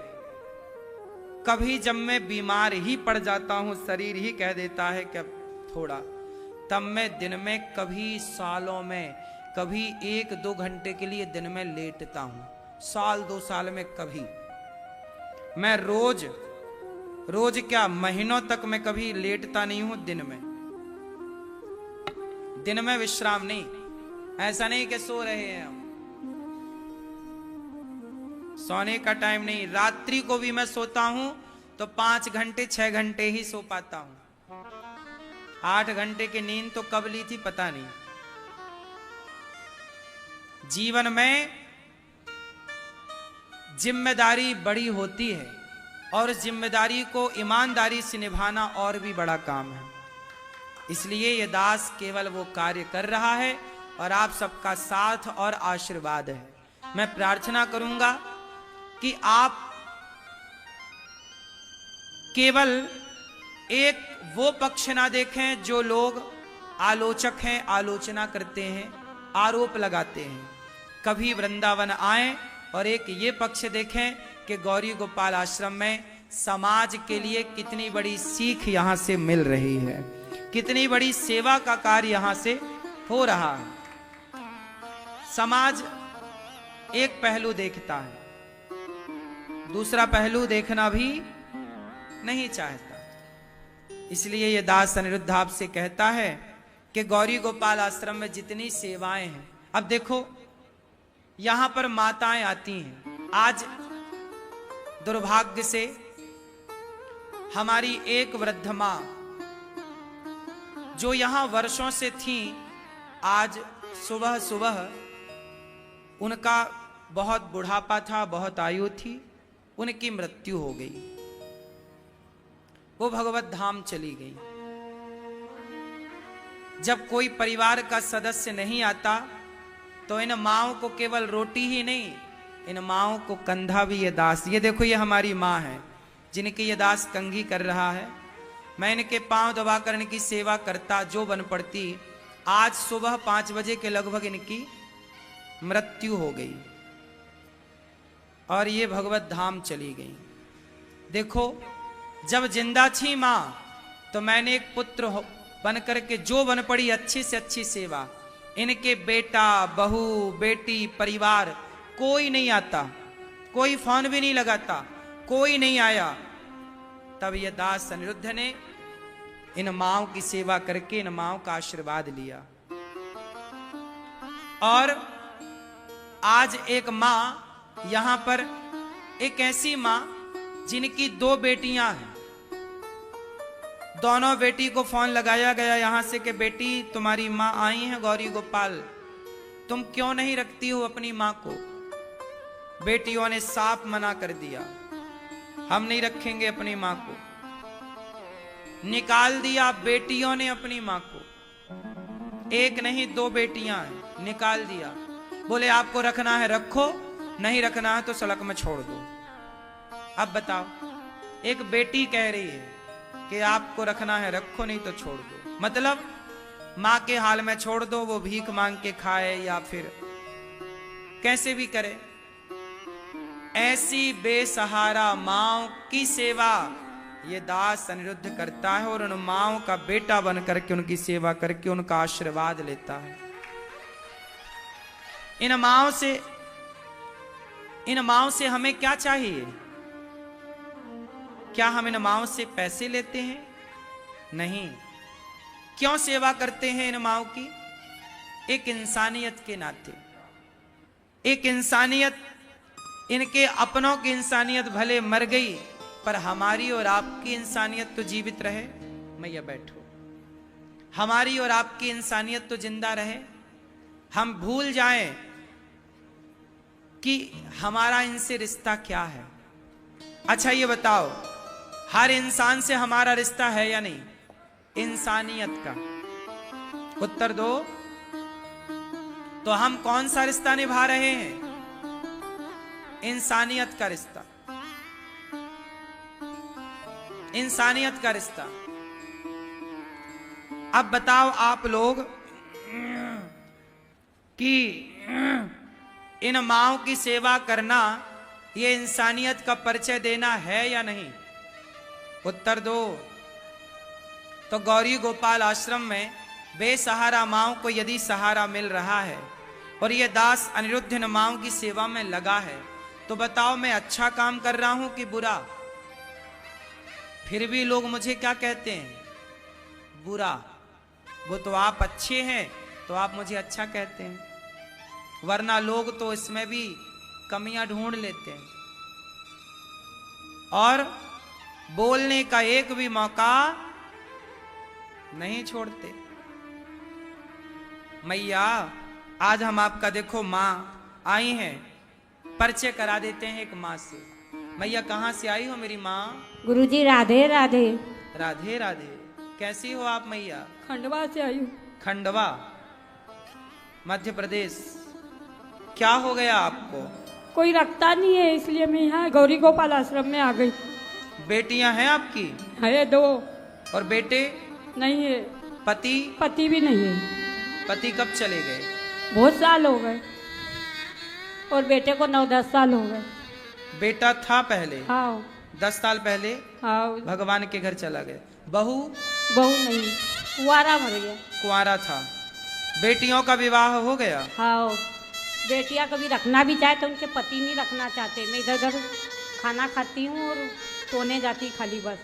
कभी जब मैं बीमार ही पड़ जाता हूं, शरीर ही कह देता है कि अब थोड़ा, तब मैं दिन में, कभी सालों में, कभी 1-2 घंटे के लिए दिन में लेटता हूं। साल 2 साल में कभी, मैं रोज क्या महीनों तक मैं कभी लेटता नहीं हूं। दिन में विश्राम नहीं, ऐसा नहीं कि सो रहे हैं हम, सोने का टाइम नहीं। रात्रि को भी मैं सोता हूं तो 5 घंटे 6 घंटे ही सो पाता हूं। 8 घंटे की नींद तो कब ली थी पता नहीं। जीवन में जिम्मेदारी बड़ी होती है और जिम्मेदारी को ईमानदारी से निभाना और भी बड़ा काम है। इसलिए ये दास केवल वो कार्य कर रहा है और आप सबका साथ और आशीर्वाद है। मैं प्रार्थना करूंगा कि आप केवल एक वो पक्ष ना देखें जो लोग आलोचक हैं, आलोचना करते हैं, आरोप लगाते हैं। कभी वृंदावन आए और एक ये पक्ष देखें कि गौरी गोपाल आश्रम में समाज के लिए कितनी बड़ी सीख यहां से मिल रही है, कितनी बड़ी सेवा का कार्य यहां से हो रहा है। समाज एक पहलू देखता है, दूसरा पहलू देखना भी नहीं चाहता। इसलिए ये दास अनिरुद्ध आपसे कहता है कि गौरी गोपाल आश्रम में जितनी सेवाएं हैं, अब देखो यहां पर माताएं आती हैं। आज दुर्भाग्य से हमारी एक वृद्ध मां जो यहां वर्षों से थी, आज सुबह सुबह उनका बहुत बुढ़ापा था, बहुत आयु थी, उनकी मृत्यु हो गई। वो भगवत धाम चली गई। जब कोई परिवार का सदस्य नहीं आता तो इन माओं को केवल रोटी ही नहीं, इन माओं को कंधा भी ये दास, ये देखो ये हमारी माँ है जिनकी ये दास कंघी कर रहा है। मैं इनके पांव दबाकर इनकी सेवा करता जो बन पड़ती। आज सुबह 5 बजे के लगभग इनकी मृत्यु हो गई और ये भगवत धाम चली गई। देखो जब जिंदा थी मां तो मैंने एक पुत्र बन करके जो बन पड़ी अच्छी से अच्छी सेवा। इनके बेटा, बहू, बेटी, परिवार कोई नहीं आता, कोई फोन भी नहीं लगाता, कोई नहीं आया। तब ये दास अनिरुद्ध ने इन माओं की सेवा करके इन माओं का आशीर्वाद लिया। और आज एक मां यहां पर, एक ऐसी मां जिनकी 2 बेटियां हैं, दोनों बेटी को फोन लगाया गया यहां से कि बेटी तुम्हारी मां आई है गौरी गोपाल, तुम क्यों नहीं रखती हो अपनी मां को? बेटियों ने साफ मना कर दिया, हम नहीं रखेंगे अपनी मां को। निकाल दिया बेटियों ने अपनी मां को, एक नहीं 2 बेटियां हैं, निकाल दिया। बोले आपको रखना है रखो, नहीं रखना है तो सड़क में छोड़ दो। अब बताओ, एक बेटी कह रही है कि आपको रखना है रखो, नहीं तो छोड़ दो। मतलब मां के हाल में छोड़ दो, वो भीख मांग के खाए या फिर कैसे भी करे। ऐसी बेसहारा माओं की सेवा ये दास अनिरुद्ध करता है और उन माओं का बेटा बन करके उनकी सेवा करके उनका आशीर्वाद लेता है। इन माओं से हमें क्या चाहिए? क्या हम इन माओं से पैसे लेते हैं? नहीं। क्यों सेवा करते हैं इन माओं की? एक इंसानियत के नाते, एक इंसानियत, इनके अपनों की इंसानियत भले मर गई पर हमारी और आपकी इंसानियत तो जीवित रहे। मैया बैठो, हमारी और आपकी इंसानियत तो जिंदा रहे। हम भूल जाएं कि हमारा इनसे रिश्ता क्या है। अच्छा ये बताओ, हर इंसान से हमारा रिश्ता है या नहीं? इंसानियत का उत्तर दो। तो हम कौन सा रिश्ता निभा रहे हैं? इंसानियत का रिश्ता, इंसानियत का रिश्ता। अब बताओ आप लोग कि इन माओं की सेवा करना ये इंसानियत का परिचय देना है या नहीं? उत्तर दो। तो गौरी गोपाल आश्रम में बेसहारा माओं को यदि सहारा मिल रहा है और ये दास अनिरुद्ध इन माओं की सेवा में लगा है, तो बताओ मैं अच्छा काम कर रहा हूं कि बुरा? फिर भी लोग मुझे क्या कहते हैं? बुरा। वो तो आप अच्छे हैं तो आप मुझे अच्छा कहते हैं, वरना लोग तो इसमें भी कमियां ढूंढ लेते हैं और बोलने का एक भी मौका नहीं छोड़ते। मैया आज हम आपका देखो मां आई हैं, परिचय करा देते हैं एक मां से। मैया कहां से आई हो मेरी मां? गुरुजी राधे राधे। राधे राधे। कैसी हो आप मैया? खंडवा से आई हूँ। खंडवा मध्य प्रदेश। क्या हो गया आपको? कोई रखता नहीं है इसलिए मैं यहाँ गौरी गोपाल आश्रम में आ गई। बेटियां हैं आपकी? है 2। और बेटे? नहीं है। पति? पति भी नहीं है। पति कब चले गए? बहुत साल हो गए और बेटे को 9-10 साल हो गए। बेटा था पहले? हाँ। 10 साल पहले? हाँ। भगवान के घर चला गया। बहू? बहू नहीं, कुंवारा मर गया। कुंवारा था। बेटियों का विवाह हो गया? हाँ। बेटियां कभी रखना भी चाहे तो उनके पति नहीं रखना चाहते। मैं इधर उधर खाना खाती हूँ और सोने जाती खाली बस।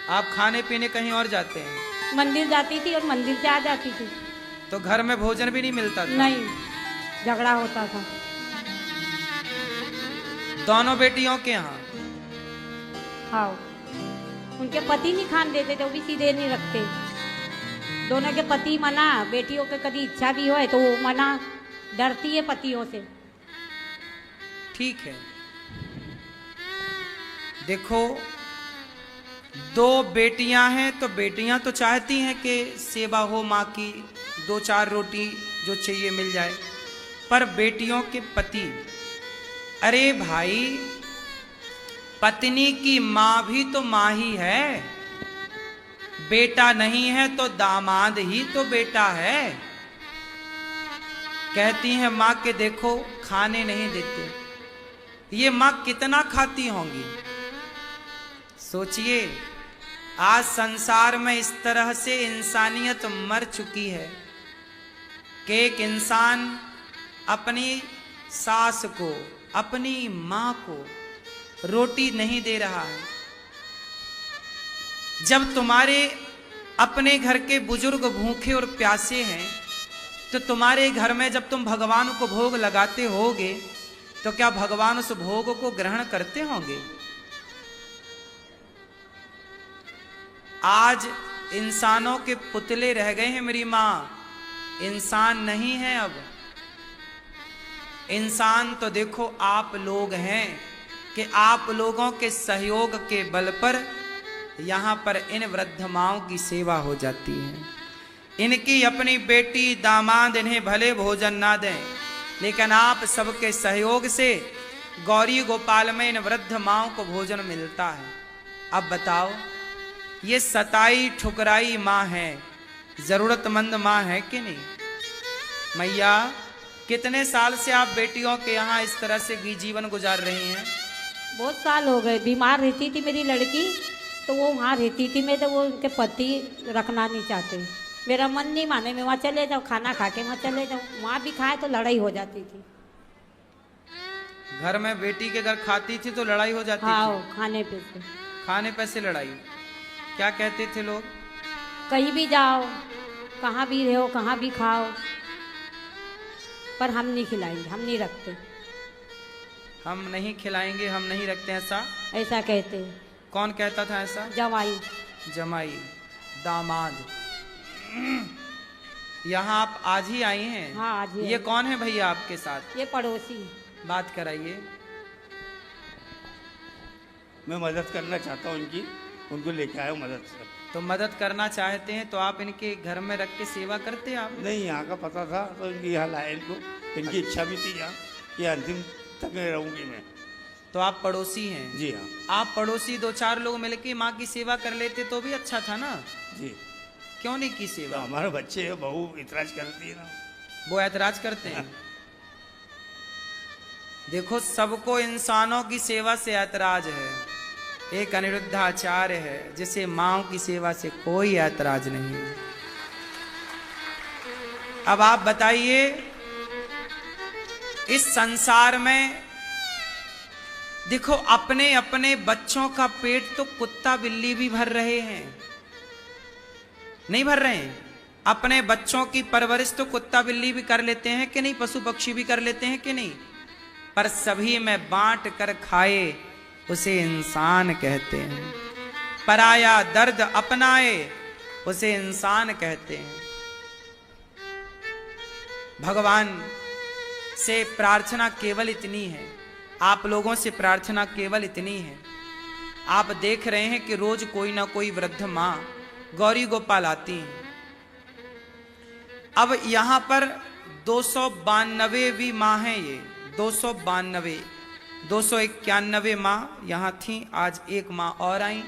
आप खाने पीने कहीं और जाते हैं? मंदिर जाती थी और मंदिर से आ जाती थी। तो घर में भोजन भी नहीं मिलता था? नहीं, झगड़ा होता था। दोनों बेटियों के यहाँ? हाँ। उनके पति नहीं खान देते थे, वो भी सीधे नहीं रखते। दोनों के पति मना, बेटियों के कभी इच्छा भी हो तो वो मना, डरती है पतियों से। ठीक है, देखो 2 बेटियां हैं तो बेटियां तो चाहती हैं कि सेवा हो माँ की, 2-4 रोटी जो चाहिए मिल जाए। पर बेटियों के पति, अरे भाई पत्नी की मां भी तो मां ही है। बेटा नहीं है तो दामाद ही तो बेटा है। कहती हैं मां के देखो खाने नहीं देते, ये मां कितना खाती होंगी। सोचिए आज संसार में इस तरह से इंसानियत मर चुकी है कि एक इंसान अपनी सास को, अपनी मां को रोटी नहीं दे रहा है। जब तुम्हारे अपने घर के बुजुर्ग भूखे और प्यासे हैं तो तुम्हारे घर में जब तुम भगवान को भोग लगाते होगे तो क्या भगवान उस भोग को ग्रहण करते होंगे? आज इंसानों के पुतले रह गए हैं मेरी मां, इंसान नहीं है अब। इंसान तो देखो आप लोग हैं कि आप लोगों के सहयोग के बल पर यहां पर इन वृद्ध माओं की सेवा हो जाती है। इनकी अपनी बेटी दामाद इन्हें भले भोजन ना दें, लेकिन आप सबके सहयोग से गौरी गोपाल में इन वृद्ध माओं को भोजन मिलता है। अब बताओ ये सताई ठुकराई माँ है, जरूरतमंद माँ है कि नहीं? मैया कितने साल से आप बेटियों के यहाँ इस तरह से जीवन गुजार रही हैं? बहुत साल हो गए। बीमार रहती थी मेरी लड़की तो वो वहाँ रहती थी मैं, तो वो उनके पति रखना नहीं चाहते। मेरा मन नहीं माने, मैं वहाँ चले जाऊँ, खाना खा के वहाँ चले जाऊँ। वहाँ भी खाए तो लड़ाई हो जाती थी। घर में बेटी के घर खाती थी तो लड़ाई हो जाती हाँ, थी? खाने पे से। खाने पे से लड़ाई? क्या कहते थे लोग? कहीं भी जाओ, कहाँ भी रहो, कहाँ भी खाओ, पर हम नहीं खिलाएंगे, हम नहीं रखते। हम नहीं खिलाएंगे, हम नहीं रखते, ऐसा ऐसा कहते हैं। कौन कहता था ऐसा? जवाई। जमाई, दामाद। यहाँ आप आज ही आई हैं? हाँ, आज ही ये आई। कौन है भैया आपके साथ? ये पड़ोसी। बात कराइए। मैं मदद करना चाहता हूँ इनकी, उनको लेके आया हूँ मदद से। तो मदद करना चाहते हैं तो आप इनके घर में रख के सेवा करते आप? नहीं, यहाँ का पता था तो इनकी यहाँ लाया इनको, इनकी इच्छा भी थी यहाँ कि अंतिम तक रहूँगी मैं। तो आप पड़ोसी हैं? जी हाँ। आप पड़ोसी 2-4 लोग मिलके माँ की सेवा कर लेते तो भी अच्छा था ना? जी। क्यों नहीं की तो सेवा? हमारे बच्चे बहू इतराज करती है ना। वो ऐतराज करते हैं। देखो, सबको इंसानों की सेवा से ऐतराज है। एक अनिरुद्धाचार्य है जिसे माँ की सेवा से कोई ऐतराज नहीं है। अब आप बताइए, इस संसार में देखो, अपने अपने बच्चों का पेट तो कुत्ता बिल्ली भी भर रहे हैं, नहीं भर रहे हैं? अपने बच्चों की परवरिश तो कुत्ता बिल्ली भी कर लेते हैं कि नहीं? पशु पक्षी भी कर लेते हैं कि नहीं? पर सभी में बांट कर खाए उसे इंसान कहते हैं। पराया दर्द अपनाए उसे इंसान कहते हैं। भगवान से प्रार्थना केवल इतनी है, आप लोगों से प्रार्थना केवल इतनी है। आप देख रहे हैं कि रोज कोई ना कोई वृद्ध माँ गौरी गोपाल आती हैं। अब यहां पर 292वीं माँ है ये, 292, 291 माँ यहाँ थी, आज एक माँ और आई।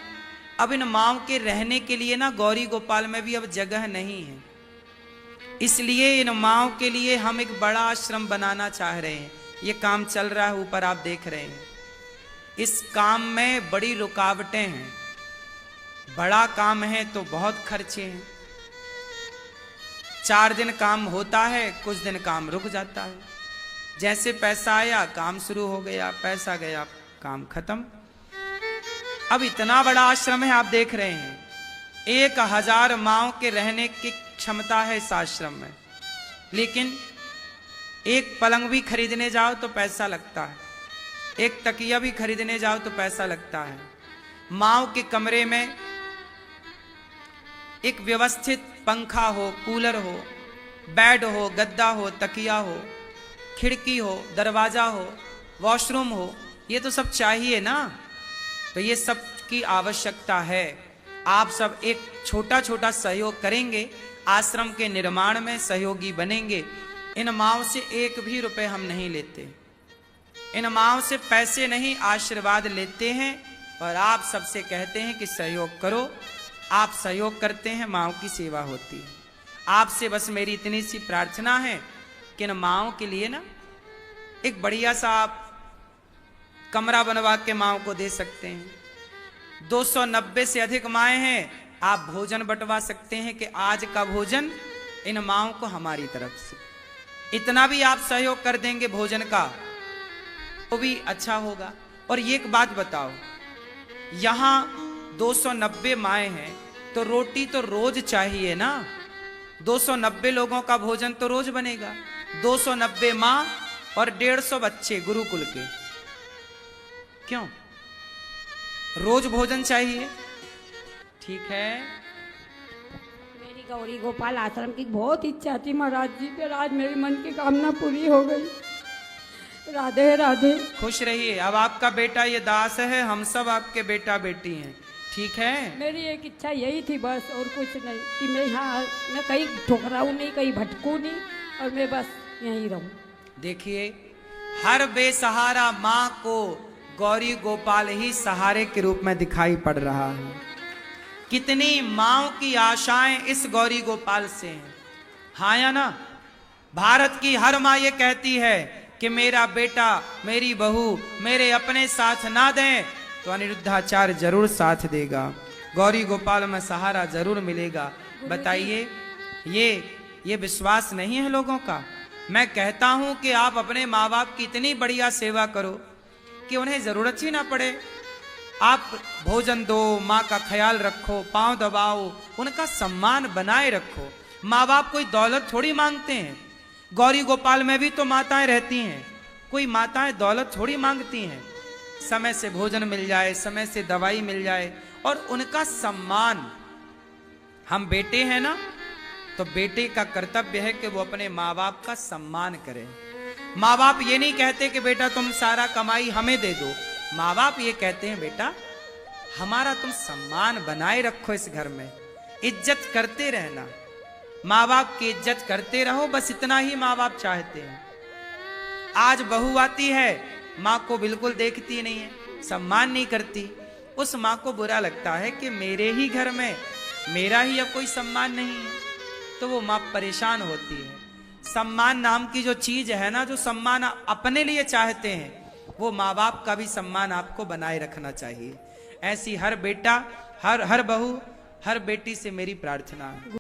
अब इन माँओं के रहने के लिए ना गौरी गोपाल में भी अब जगह नहीं है, इसलिए इन माँओं के लिए हम एक बड़ा आश्रम बनाना चाह रहे हैं। ये काम चल रहा है, ऊपर आप देख रहे हैं। इस काम में बड़ी रुकावटें हैं, बड़ा काम है तो बहुत खर्चे हैं। 4 दिन काम होता है, कुछ दिन काम रुक जाता है। जैसे पैसा आया काम शुरू हो गया, पैसा गया काम खत्म। अब इतना बड़ा आश्रम है, आप देख रहे हैं। 1000 माँओं के रहने की क्षमता है इस आश्रम में, लेकिन एक पलंग भी खरीदने जाओ तो पैसा लगता है, एक तकिया भी खरीदने जाओ तो पैसा लगता है। माँओं के कमरे में एक व्यवस्थित पंखा हो, कूलर हो, बेड हो, गद्दा हो, तकिया हो, खिड़की हो, दरवाजा हो, वॉशरूम हो, ये तो सब चाहिए ना। तो ये सब की आवश्यकता है। आप सब एक छोटा छोटा सहयोग करेंगे, आश्रम के निर्माण में सहयोगी बनेंगे। इन माँओं से 1 भी रुपए हम नहीं लेते, इन माँओं से पैसे नहीं, आशीर्वाद लेते हैं। और आप सबसे कहते हैं कि सहयोग करो। आप सहयोग करते हैं, माँओं की सेवा होती है। आपसे बस मेरी इतनी सी प्रार्थना है कि इन माँओं के लिए ना एक बढ़िया सा आप कमरा बनवा के माँओं को दे सकते हैं। 290 से अधिक माएँ हैं, आप भोजन बंटवा सकते हैं कि आज का भोजन इन माँओं को हमारी तरफ से। इतना भी आप सहयोग कर देंगे भोजन का तो भी अच्छा होगा। और ये एक बात बताओ, यहाँ 290 माएँ हैं तो रोटी तो रोज चाहिए ना। 290 लोगों का भोजन तो रोज बनेगा। 290 माँ और 150 बच्चे गुरुकुल के, क्यों रोज भोजन चाहिए? ठीक है। मेरी गौरी गोपाल आश्रम की बहुत इच्छा थी महाराज जी, फिर आज मेरी मन की कामना पूरी हो गई। राधे राधे। खुश रहिए। अब आपका बेटा ये दास है, हम सब आपके बेटा बेटी हैं, ठीक है? मेरी एक इच्छा यही थी बस, और कुछ नहीं, कि मैं यहाँ मैं कहीं ठुकराऊँ नहीं, कहीं भटकूँ नहीं, और मैं बस यहीं रहूँ। देखिए, हर बेसहारा माँ को गौरी गोपाल ही सहारे के रूप में दिखाई पड़ रहा है। कितनी माँओं की आशाएं इस गौरी गोपाल से हैं, हाँ या ना? भारत की हर माँ ये कहती है कि मेरा बेटा, मेरी बहू मेरे अपने साथ ना दें तो अनिरुद्धाचार्य जरूर साथ देगा, गौरी गोपाल में सहारा जरूर मिलेगा। बताइए, ये विश्वास नहीं है लोगों का? मैं कहता हूं कि आप अपने माँ बाप की इतनी बढ़िया सेवा करो कि उन्हें जरूरत ही ना पड़े। आप भोजन दो, माँ का ख्याल रखो, पांव दबाओ, उनका सम्मान बनाए रखो। माँ बाप कोई दौलत थोड़ी मांगते हैं। गौरी गोपाल में भी तो माताएं रहती हैं, कोई माताएं दौलत थोड़ी मांगती हैं। समय से भोजन मिल जाए, समय से दवाई मिल जाए और उनका सम्मान। हम बेटे हैं ना, तो बेटे का कर्तव्य है कि वो अपने माँ बाप का सम्मान करे। माँ बाप ये नहीं कहते कि बेटा तुम सारा कमाई हमें दे दो। माँ बाप ये कहते हैं बेटा हमारा तुम सम्मान बनाए रखो, इस घर में इज्जत करते रहना, माँ बाप की इज्जत करते रहो, बस इतना ही माँ बाप चाहते हैं। आज बहू आती है, माँ को बिल्कुल देखती नहीं है, सम्मान नहीं करती। उस माँ को बुरा लगता है कि मेरे ही घर में मेरा ही अब कोई सम्मान नहीं है, तो वो माँ परेशान होती है। सम्मान नाम की जो चीज है ना, जो सम्मान अपने लिए चाहते हैं, वो माँ बाप का भी सम्मान आपको बनाए रखना चाहिए। ऐसी हर बेटा, हर बहू, हर बेटी से मेरी प्रार्थना है।